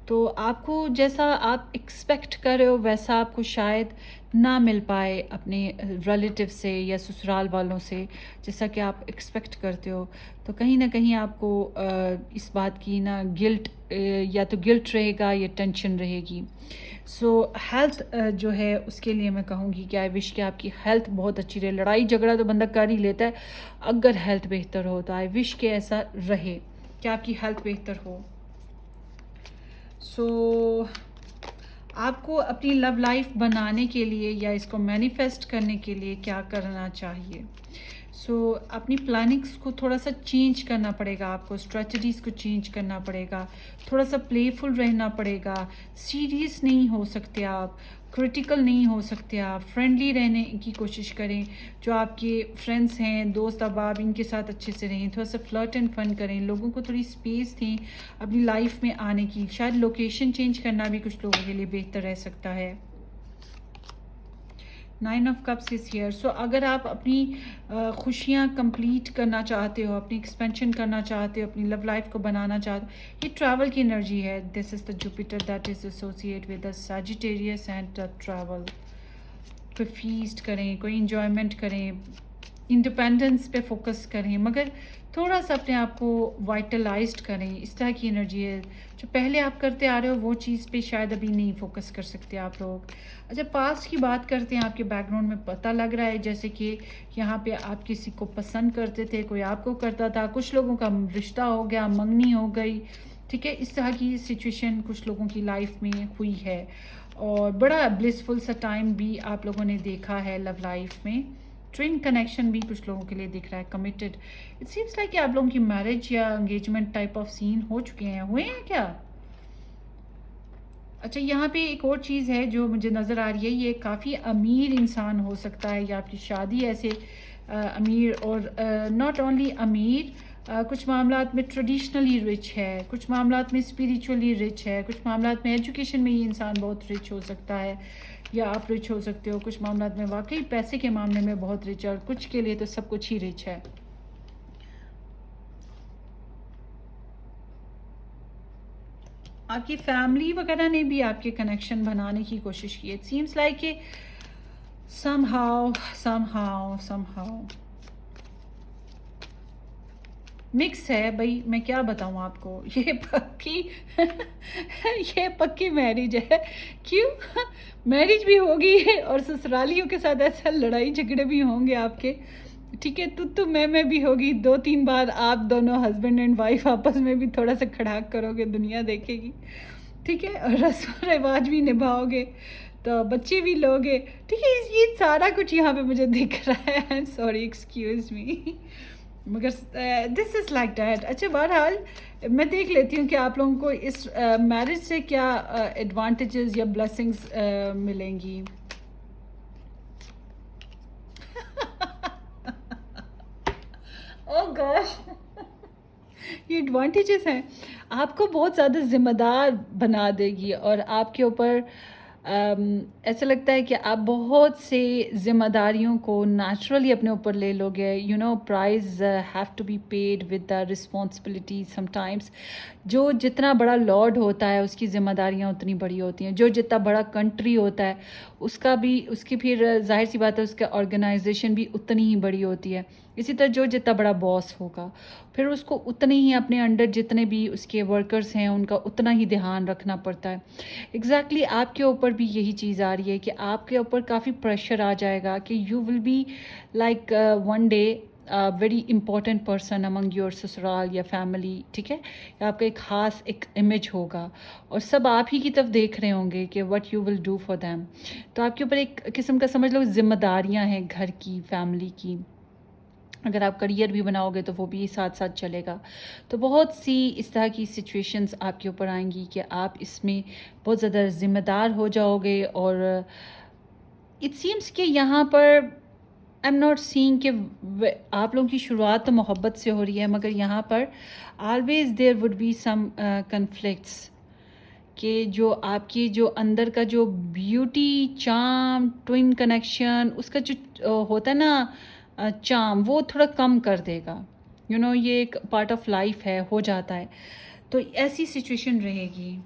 तो आपको जैसा आप एक्सपेक्ट कर रहे हो वैसा आपको शायद ना मिल पाए अपने रिलेटिव से या ससुराल वालों से, जैसा कि आप एक्सपेक्ट करते हो। तो कहीं ना कहीं आपको इस बात की ना गिल्ट, या तो गिल्ट रहेगा या टेंशन रहेगी। सो हेल्थ जो है उसके लिए मैं कहूँगी कि आई विश कि आपकी हेल्थ बहुत अच्छी रहे। लड़ाई झगड़ा तो बंदा कर ही लेता है, अगर हेल्थ बेहतर हो तो आई विश कि ऐसा रहे कि आपकी हेल्थ बेहतर हो। सो आपको अपनी लव लाइफ बनाने के लिए या इसको मैनिफेस्ट करने के लिए क्या करना चाहिए? अपनी प्लानिंग्स को थोड़ा सा चेंज करना पड़ेगा, आपको स्ट्रेटजीज़ को चेंज करना पड़ेगा, थोड़ा सा प्लेफुल रहना पड़ेगा, सीरियस नहीं हो सकते आप, क्रिटिकल नहीं हो सकते आप, फ्रेंडली रहने की कोशिश करें। जो आपके फ्रेंड्स हैं, दोस्त अहबाब, इनके साथ अच्छे से रहें, थोड़ा सा फ्लर्ट एंड फन करें, लोगों को थोड़ी स्पेस दें अपनी लाइफ में आने की। शायद लोकेशन चेंज करना भी कुछ लोगों के लिए बेहतर रह सकता है। 9 ऑफ कप्स इज हियर। सो अगर आप अपनी खुशियाँ कंप्लीट करना चाहते हो, अपनी एक्सपेंशन करना चाहते हो, अपनी लव लाइफ को बनाना चाहते हो, ये ट्रैवल की एनर्जी है। This is the Jupiter that is associate with the Sagittarius and the travel. कोई फीस्ट करें, कोई इंजॉयमेंट करें, इंडिपेंडेंस पे फोकस करें, मगर थोड़ा सा अपने आप को वाइटलाइज्ड करें। इस तरह की एनर्जी है। जो पहले आप करते आ रहे हो वो चीज़ पे शायद अभी नहीं फोकस कर सकते आप लोग। अच्छा, पास्ट की बात करते हैं। आपके बैकग्राउंड में पता लग रहा है जैसे कि यहाँ पे आप किसी को पसंद करते थे, कोई आपको करता था, कुछ लोगों का रिश्ता हो गया, मंगनी हो गई, ठीक है। इस तरह की सिचुएशन कुछ लोगों की लाइफ में हुई है, और बड़ा ब्लिसफुल सा टाइम भी आप लोगों ने देखा है लव लाइफ में। ट्विन कनेक्शन भी कुछ लोगों के लिए दिख रहा है, कमिटेड। इट सीम्स लाइक कि आप लोगों की मैरिज या एंगेजमेंट टाइप ऑफ सीन हो चुके हैं, हुए हैं क्या? अच्छा, यहाँ पे एक और चीज़ है जो मुझे नज़र आ रही है। ये काफ़ी अमीर इंसान हो सकता है, या आपकी शादी ऐसे अमीर, और नॉट ओनली अमीर, कुछ मामलात में ट्रेडिशनली रिच है, कुछ मामलात में स्पिरिचुअली रिच है, कुछ मामलात में एजुकेशन में ये इंसान बहुत रिच हो सकता है, या आप रिच हो सकते हो। कुछ मामलात में वाकई पैसे के मामले में बहुत रिच है, और कुछ के लिए तो सब कुछ ही रिच है। आपकी फैमिली वगैरह ने भी आपके कनेक्शन बनाने की कोशिश की। इट सीम्स लाइक कि समहाउ मिक्स है भाई। मैं क्या बताऊँ आपको, ये पक्की ये पक्की मैरिज है। क्यों? मैरिज भी होगी और ससुरालियों के साथ ऐसा लड़ाई झगड़े भी होंगे आपके, ठीक है। तो मैं भी होगी, 2-3 बार आप दोनों हस्बैंड एंड वाइफ आपस में भी थोड़ा सा खड़ाक करोगे, दुनिया देखेगी, ठीक है। और रस्म रिवाज भी निभाओगे, तो बच्चे भी लोगे, ठीक है। ये सारा कुछ यहाँ पे मुझे दिख रहा है। I am sorry, excuse me, मगर दिस इज़ लाइक डैट। अच्छा, बहरहाल मैं देख लेती हूँ कि आप लोगों को इस मैरिज से क्या एडवांटेजेस या ब्लेसिंग्स मिलेंगी। ओह गॉश, ये एडवांटेजेस हैं। आपको बहुत ज़्यादा ज़िम्मेदार बना देगी, और आपके ऊपर ऐसा लगता है कि आप बहुत से ज़िम्मेदारियों को नेचुरली अपने ऊपर ले लोगे। You know, price have to be paid with the responsibility sometimes. जो जितना बड़ा लॉर्ड होता है उसकी ज़िम्मेदारियाँ उतनी बड़ी होती हैं। जो जितना बड़ा कंट्री होता है उसका भी, उसकी फिर जाहिर सी बात है उसका ऑर्गेनाइजेशन भी उतनी ही बड़ी होती है। इसी तरह जो जितना बड़ा बॉस होगा फिर उसको उतने ही अपने अंडर जितने भी उसके वर्कर्स हैं उनका उतना ही ध्यान रखना पड़ता है। एग्जैक्टली आपके ऊपर भी यही चीज़ आ रही है कि आपके ऊपर काफ़ी प्रेशर आ जाएगा कि you will be like one day very important person among your ससुराल या फैमिली, ठीक है। या आपका एक खास एक इमेज होगा और सब आप ही की तरफ देख रहे होंगे कि what you will do for them. तो आपके ऊपर एक किस्म का समझ लो जिम्मेदारियां हैं घर की, फैमिली की। अगर आप करियर भी बनाओगे तो वो भी साथ साथ चलेगा। तो बहुत सी इस तरह की सिचुएशंस आपके ऊपर आएंगी कि आप इसमें बहुत ज़्यादा ज़िम्मेदार हो जाओगे। और इट सीम्स कि यहाँ पर आई एम नॉट सीइंग कि आप लोगों की शुरुआत तो मोहब्बत से हो रही है, मगर यहाँ पर always there would be some conflicts कि जो आपकी जो अंदर का जो ब्यूटी चार्म ट्विन कनेक्शन उसका जो होता है ना चार्म, वो थोड़ा कम कर देगा। ये एक पार्ट ऑफ लाइफ है, हो जाता है। तो ऐसी सिचुएशन रहेगी।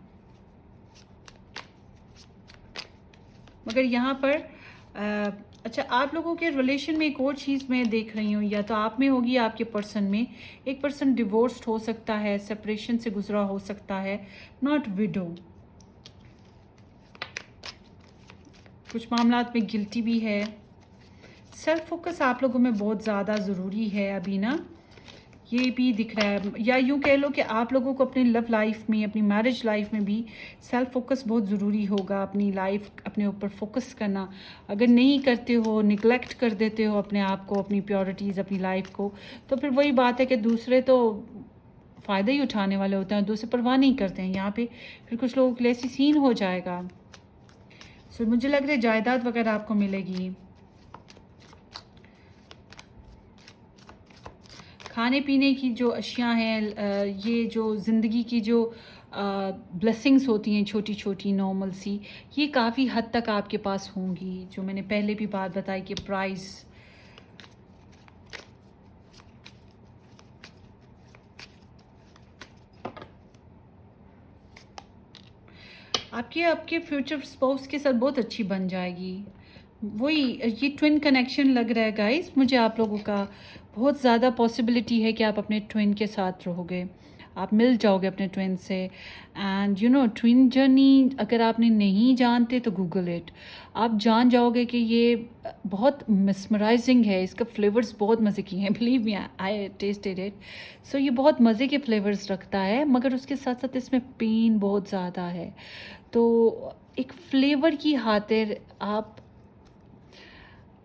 मगर यहाँ पर अच्छा, आप लोगों के रिलेशन में एक और चीज़ मैं देख रही हूँ, या तो आप में होगी या आपके पर्सन में। एक पर्सन डिवोर्स्ड हो सकता है, सेपरेशन से गुजरा हो सकता है, नॉट विडो। कुछ मामलात में गिल्टी भी है। सेल्फ फोकस आप लोगों में बहुत ज़्यादा ज़रूरी है अभी ना, ये भी दिख रहा है। या यूँ कह लो कि आप लोगों को अपनी लव लाइफ में, अपनी मैरिज लाइफ में भी सेल्फ फोकस बहुत ज़रूरी होगा। अपनी लाइफ, अपने ऊपर फोकस करना। अगर नहीं करते हो, निगलेक्ट कर देते हो अपने आप को, अपनी प्योरिटीज़, अपनी लाइफ को, तो फिर वही बात है कि दूसरे तो फ़ायदा ही उठाने वाले होते हैं, दूसरे परवाह नहीं करते हैं। यहाँ पे फिर कुछ लोगों के लिए ऐसी सीन हो जाएगा। सो मुझे लग रहा है जायदाद वगैरह आपको मिलेगी। खाने पीने की जो अशिया हैं, ये जो ज़िंदगी की जो ब्लेसिंग्स होती हैं छोटी छोटी नॉर्मल सी, ये काफ़ी हद तक आपके पास होंगी। जो मैंने पहले भी बात बताई कि प्राइस, आपके आपके फ्यूचर स्पाउस के साथ बहुत अच्छी बन जाएगी। वही ये ट्विन कनेक्शन लग रहा है गाइस मुझे आप लोगों का। बहुत ज़्यादा पॉसिबिलिटी है कि आप अपने ट्विन के साथ रहोगे, आप मिल जाओगे अपने ट्विन से। एंड ट्विन जर्नी अगर आपने नहीं जानते तो गूगल इट, आप जान जाओगे कि ये बहुत मिसमराइजिंग है। इसका फ्लेवर्स बहुत मज़े की हैं, believe me, I tested it. So ये बहुत मज़े के फ्लेवर्स रखता है, मगर उसके साथ साथ इसमें पेन बहुत ज़्यादा है। तो एक फ्लेवर की खातिर आप,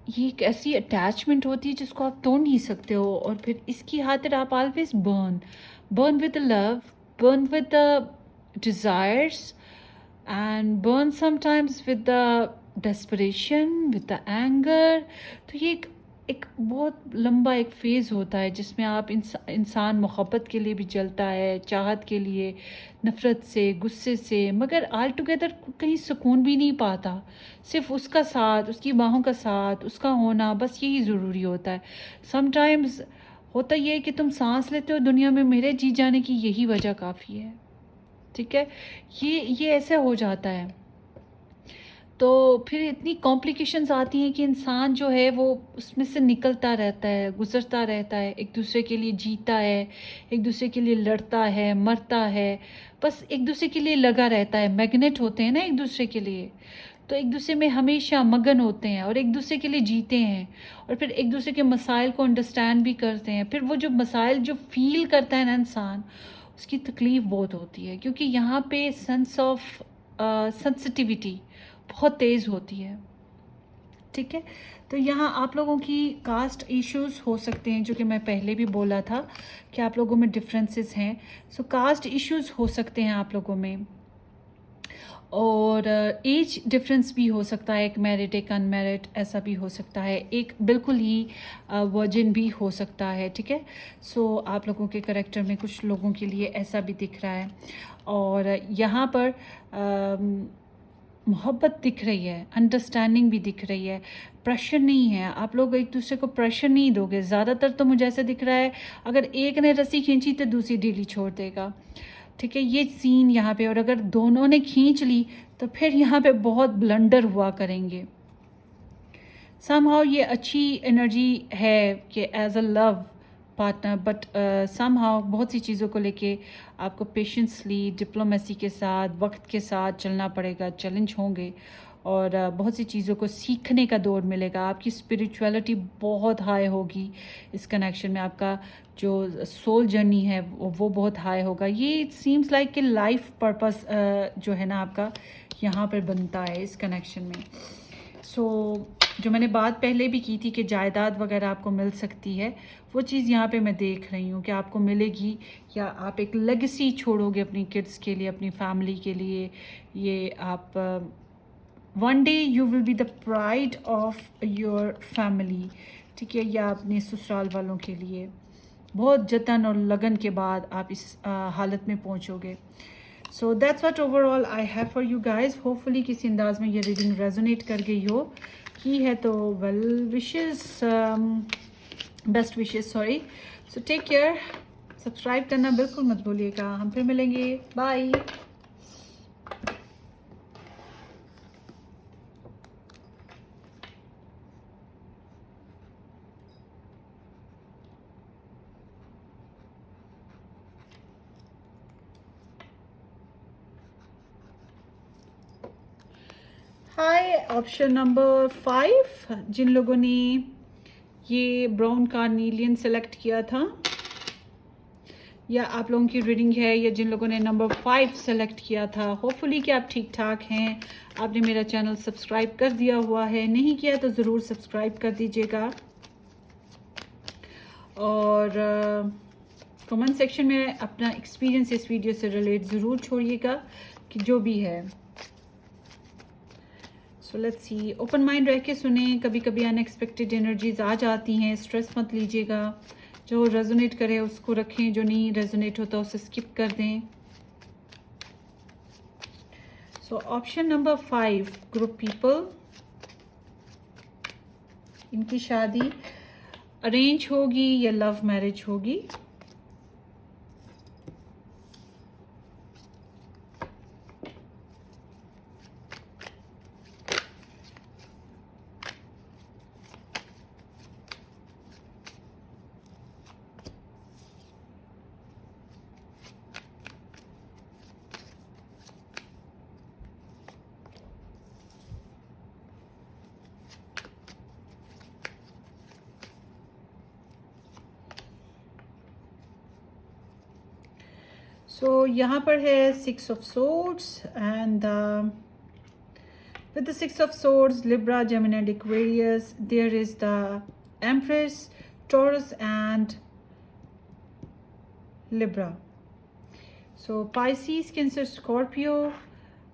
ये एक ऐसी अटैचमेंट होती है जिसको आप तोड़ नहीं सकते हो। और फिर इसकी खातिर आप always burn with the love, burn with the desires, and burn sometimes with the desperation, with the anger. तो ये एक बहुत लंबा एक फ़ेज़ होता है जिसमें आप इंसान मोहब्बत के लिए भी जलता है, चाहत के लिए, नफ़रत से, गुस्से से, मगर ऑल टुगेदर कहीं सुकून भी नहीं पाता। सिर्फ उसका साथ, उसकी बाहों का साथ, उसका होना, बस यही ज़रूरी होता है। समटाइम्स होता ये है कि तुम सांस लेते हो दुनिया में, मेरे जी जाने की यही वजह काफ़ी है, ठीक है। ये ऐसे हो जाता है। तो फिर इतनी कॉम्प्लिकेशंस आती हैं कि इंसान जो है वो उसमें से निकलता रहता है, गुज़रता रहता है, एक दूसरे के लिए जीता है, एक दूसरे के लिए लड़ता है, मरता है, बस एक दूसरे के लिए लगा रहता है। मैग्नेट होते हैं ना एक दूसरे के लिए, तो एक दूसरे में हमेशा मगन होते हैं और एक दूसरे के लिए जीते हैं। और फिर एक दूसरे के मसाइल को अंडरस्टैंड भी करते हैं। फिर वो जो मसाइल जो फील करता है ना इंसान, उसकी तकलीफ़ बहुत होती है, क्योंकि यहाँ पे सेंस ऑफ सेंसिटिविटी बहुत तेज़ होती है, ठीक है। तो यहाँ आप लोगों की कास्ट इश्यूज हो सकते हैं, जो कि मैं पहले भी बोला था कि आप लोगों में डिफरेंसेस हैं। सो कास्ट इश्यूज हो सकते हैं आप लोगों में। और एज डिफरेंस भी हो सकता है, एक मैरिड एक अनमैरिड ऐसा भी हो सकता है, एक बिल्कुल ही वर्जिन भी हो सकता है, ठीक है। सो आप लोगों के करेक्टर में कुछ लोगों के लिए ऐसा भी दिख रहा है। और यहाँ पर मोहब्बत दिख रही है, अंडरस्टैंडिंग भी दिख रही है, प्रेशर नहीं है। आप लोग एक दूसरे को प्रेशर नहीं दोगे। ज़्यादातर तो मुझे ऐसे दिख रहा है अगर एक ने रस्सी खींची तो दूसरी ढीली छोड़ देगा, ठीक है, ये सीन यहाँ पे। और अगर दोनों ने खींच ली तो फिर यहाँ पे बहुत ब्लंडर हुआ करेंगे। समहाउ ये अच्छी एनर्जी है कि as a love partner, but somehow बहुत सी चीज़ों को लेके आपको पेशेंसली डिप्लोमेसी के साथ वक्त के साथ चलना पड़ेगा। चैलेंज होंगे और बहुत सी चीज़ों को सीखने का दौर मिलेगा। आपकी स्पिरिचुअलिटी बहुत हाई होगी इस कनेक्शन में। आपका जो सोल जर्नी है वो बहुत हाई होगा। ये इट सीम्स लाइक कि लाइफ पर्पस जो है ना आपका यहाँ पर बनता है इस कनेक्शन में। सो जो मैंने बात पहले भी की थी कि जायदाद वगैरह आपको मिल सकती है, वो चीज़ यहाँ पे मैं देख रही हूँ कि आपको मिलेगी, या आप एक लेगेसी छोड़ोगे अपनी किड्स के लिए, अपनी फैमिली के लिए। ये आप one day you will be the pride of your family, ठीक है, या अपने ससुराल वालों के लिए बहुत जतन और लगन के बाद आप इस हालत में पहुँचोगे। So that's what overall I have for you guys. Hopefully किसी अंदाज में ये रीडिंग रेजोनेट कर गई हो। की है तो well wishes, best wishes, sorry. So take care, subscribe करना बिल्कुल मत भूलिएगा। हम फिर मिलेंगे, बाय। हाय, ऑप्शन नंबर 5, जिन लोगों ने ये ब्राउन कार्नीलियन सेलेक्ट किया था, या आप लोगों की रीडिंग है, या जिन लोगों ने नंबर 5 सेलेक्ट किया था, होपफुली कि आप ठीक ठाक हैं। आपने मेरा चैनल सब्सक्राइब कर दिया हुआ है, नहीं किया तो ज़रूर सब्सक्राइब कर दीजिएगा। और कमेंट सेक्शन में अपना एक्सपीरियंस इस वीडियो से रिलेट ज़रूर छोड़िएगा कि जो भी है। सो लेट्स सी, ओपन माइंड रह के सुने। कभी कभी अनएक्सपेक्टेड एनर्जीज आ जाती हैं, स्ट्रेस मत लीजिएगा। जो रेजोनेट करे उसको रखें, जो नहीं रेजोनेट होता उसे स्किप कर दें। So option number 5, group people, इनकी शादी अरेंज होगी या लव मैरिज होगी। सो यहाँ पर है 6 of swords and with the 6 of swords, Libra, Gemini and Aquarius, there is the Empress, Taurus and Libra. So Pisces, Cancer, Scorpio,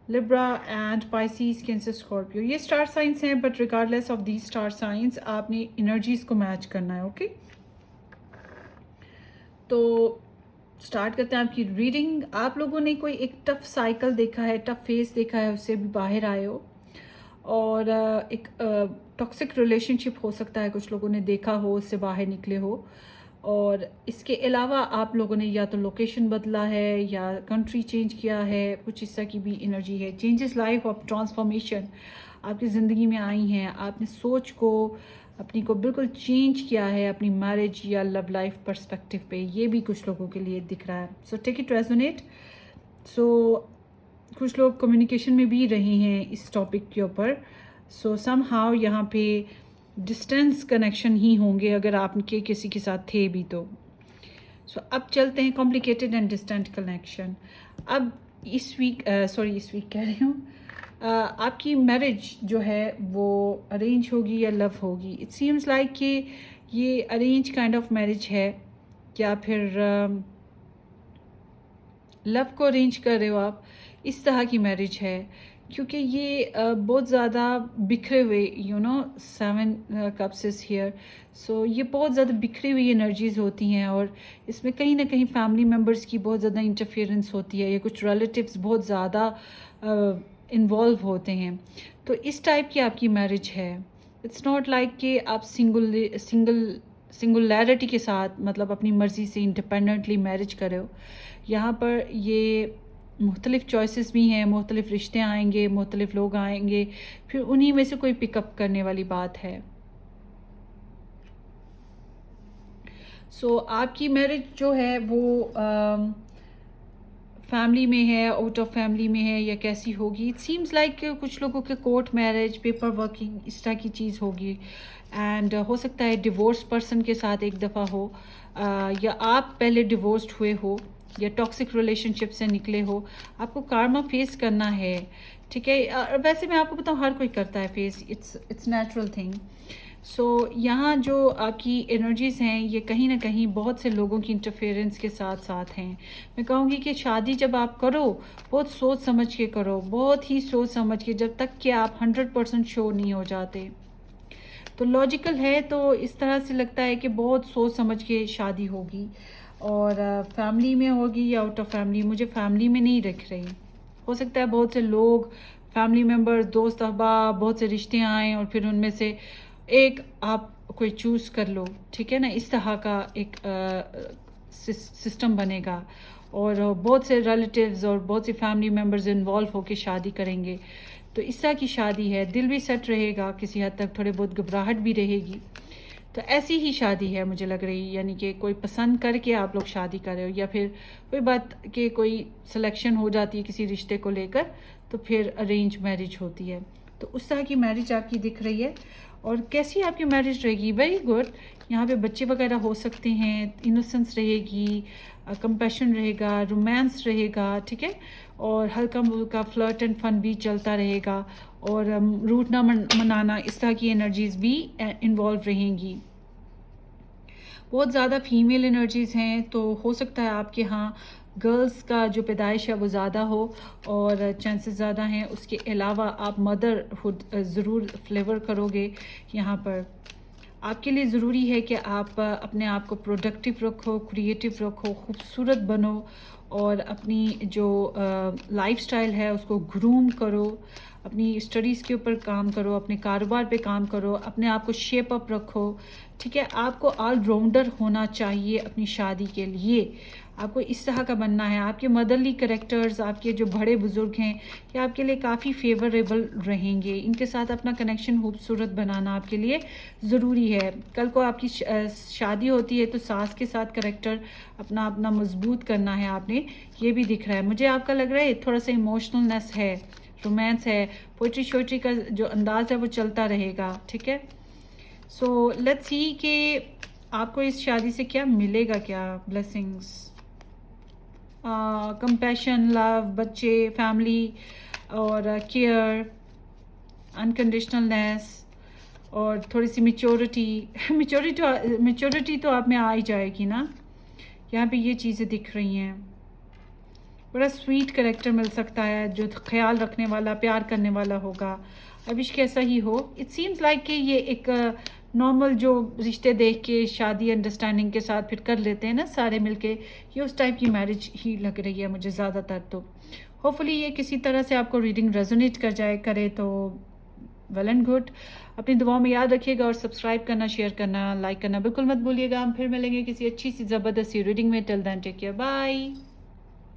Libra and Pisces, Cancer, Scorpio, ये star signs हैं, but regardless of the star signs आपने energies को match करना है। Okay, तो start करते हैं आपकी रीडिंग। आप लोगों ने कोई एक टफ साइकिल देखा है, टफ फेस देखा है, उससे भी बाहर आए हो, और एक टॉक्सिक रिलेशनशिप हो सकता है कुछ लोगों ने देखा हो, उससे बाहर निकले हो। और इसके अलावा आप लोगों ने या तो लोकेशन बदला है या कंट्री चेंज किया है, कुछ इस तरह की भी एनर्जी है। चेंजेस, लाइफ ऑफ ट्रांसफॉर्मेशन आपकी ज़िंदगी में आई हैं। आपने सोच को अपनी को बिल्कुल चेंज किया है अपनी मैरिज या लव लाइफ पर्सपेक्टिव पे, ये भी कुछ लोगों के लिए दिख रहा है। So take it resonate. So कुछ लोग कम्युनिकेशन में भी रहे हैं इस टॉपिक के ऊपर। सो समहाउ यहाँ पे डिस्टेंस कनेक्शन ही होंगे अगर आपके किसी के साथ थे भी तो। सो अब चलते हैं कॉम्प्लिकेटेड एंड डिस्टेंट कनेक्शन। अब इस वीक कह रही हूँ, आपकी मैरिज जो है वो अरेंज होगी या लव होगी। इट सीम्स लाइक कि ये अरेंज काइंड ऑफ मैरिज है, या फिर लव को अरेंज कर रहे हो आप, इस तरह की मैरिज है। क्योंकि ये बहुत ज़्यादा बिखरे हुए, 7 कप्स इज हियर। सो ये बहुत ज़्यादा बिखरी हुई एनर्जीज होती हैं, और इसमें कहीं ना कहीं फैमिली मेम्बर्स की बहुत ज़्यादा इंटरफेरेंस होती है, या कुछ रिलेटिव्स बहुत ज़्यादा इन्वॉल्व होते हैं। तो इस टाइप की आपकी मैरिज है। इट्स नॉट लाइक कि आप सिंगुलैरिटी के साथ, मतलब अपनी मर्ज़ी से इंडिपेंडेंटली मैरिज कर रहे हो। यहाँ पर ये मुख्तलिफ़ चॉइसेस भी हैं, मुख्तलिफ़ रिश्ते आएंगे, मुख्तलिफ़ लोग आएंगे, फिर उन्हीं में से कोई पिकअप करने वाली बात है। सो आपकी मैरिज जो है वो फैमिली में है, आउट ऑफ फैमिली में है, या कैसी होगी? इट सीम्स लाइक कुछ लोगों के कोर्ट मैरिज, पेपर वर्किंग, इस तरह की चीज़ होगी। एंड हो सकता है डिवोर्स पर्सन के साथ एक दफ़ा हो, या आप पहले डिवोर्स्ड हुए हो, या टॉक्सिक रिलेशनशिप से निकले हो। आपको कार्मा फेस करना है, ठीक है। वैसे मैं आपको बताऊँ, हर कोई करता है फेस, इट्स नेचुरल थिंग। सो यहाँ जो आपकी एनर्जीज़ हैं, ये कहीं ना कहीं बहुत से लोगों की इंटरफेरेंस के साथ साथ हैं। मैं कहूँगी कि शादी जब आप करो, बहुत सोच समझ के करो, बहुत ही सोच समझ के, जब तक कि आप 100% श्योर नहीं हो जाते। तो लॉजिकल है, तो इस तरह से लगता है कि बहुत सोच समझ के शादी होगी। और फैमिली में होगी या आउट ऑफ फैमिली, मुझे फैमिली में नहीं रख रही। हो सकता है बहुत से लोग, फैमिली मेम्बर्स, दोस्त अहबाब, बहुत से रिश्ते आएँ और फिर उनमें से एक आप कोई चूज़ कर लो, ठीक है ना। इस तरह का एक सिस्टम बनेगा, और बहुत से रिलेटिव्स और बहुत से फैमिली मेम्बर्स इन्वॉल्व होकर शादी करेंगे। तो इस तरह की शादी है, दिल भी सेट रहेगा, किसी हद तक थोड़े बहुत घबराहट भी रहेगी। तो ऐसी ही शादी है मुझे लग रही, यानी कि कोई पसंद करके आप लोग शादी कर रहे हो, या फिर कोई बात कि कोई सिलेक्शन हो जाती है किसी रिश्ते को लेकर, तो फिर अरेंज मैरिज होती है। तो उस तरह की मैरिज आपकी दिख रही है। और कैसी आपकी मैरिज रहेगी? Very good. यहाँ पे बच्चे वगैरह हो सकते हैं, इनोसेंस रहेगी, कंपैशन रहेगा, रोमांस रहेगा, ठीक है। और हल्का फुल्का फ्लर्ट एंड फन भी चलता रहेगा, और रूठना मनाना, इस तरह की एनर्जीज भी इन्वॉल्व रहेंगी। बहुत ज़्यादा फीमेल एनर्जीज़ हैं, तो हो सकता है आपके यहाँ गर्ल्स का जो पैदाइश है वो ज़्यादा हो, और चांसेस ज़्यादा हैं। उसके अलावा आप मदरहुड ज़रूर फ्लेवर करोगे। यहाँ पर आपके लिए ज़रूरी है कि आप अपने आप को प्रोडक्टिव रखो, क्रिएटिव रखो, खूबसूरत बनो, और अपनी जो लाइफस्टाइल है उसको ग्रूम करो, अपनी स्टडीज़ के ऊपर काम करो, अपने कारोबार पे काम करो, अपने आप को शेप अप रखो, ठीक है। आपको ऑलराउंडर होना चाहिए अपनी शादी के लिए। आपको इस तरह का बनना है। आपके मदरली करेक्टर्स, आपके जो बड़े बुज़ुर्ग हैं, ये आपके लिए काफ़ी फेवरेबल रहेंगे। इनके साथ अपना कनेक्शन खूबसूरत बनाना आपके लिए ज़रूरी है। कल को आपकी शादी होती है तो सास के साथ करेक्टर अपना अपना मजबूत करना है आपने, ये भी दिख रहा है मुझे। आपका लग रहा है थोड़ा सा इमोशनलनेस है, रोमांस है, पोइट्री शोइट्री का जो अंदाज़ है वो चलता रहेगा, ठीक है। सो लेट्स सी कि आपको इस शादी से क्या मिलेगा, क्या ब्लेसिंग्स। कंपैशन, लव, बच्चे, फैमिली, और केयर, अनकंडीशनलनेस, और थोड़ी सी मेच्योरिटी। मेच्योरिटी तो आप में आ ही जाएगी ना। यहाँ पे ये चीज़ें दिख रही हैं। बड़ा स्वीट कैरेक्टर मिल सकता है, जो ख्याल रखने वाला, प्यार करने वाला होगा। अविश कैसा ही हो, इट सीम्स लाइक कि ये एक नॉर्मल जो रिश्ते देख के शादी अंडरस्टैंडिंग के साथ फिर कर लेते हैं ना सारे मिलके, ये उस टाइप की मैरिज ही लग रही है मुझे ज़्यादातर। तो होपफुली ये किसी तरह से आपको रीडिंग रेजोनेट करे तो वेल एंड गुड। अपनी दुआओं में याद रखिएगा, और सब्सक्राइब करना, शेयर करना, लाइक करना बिल्कुल मत भूलिएगा। हम फिर मिलेंगे किसी अच्छी सी ज़बरदस्त सी रीडिंग में। Till then take care, bye.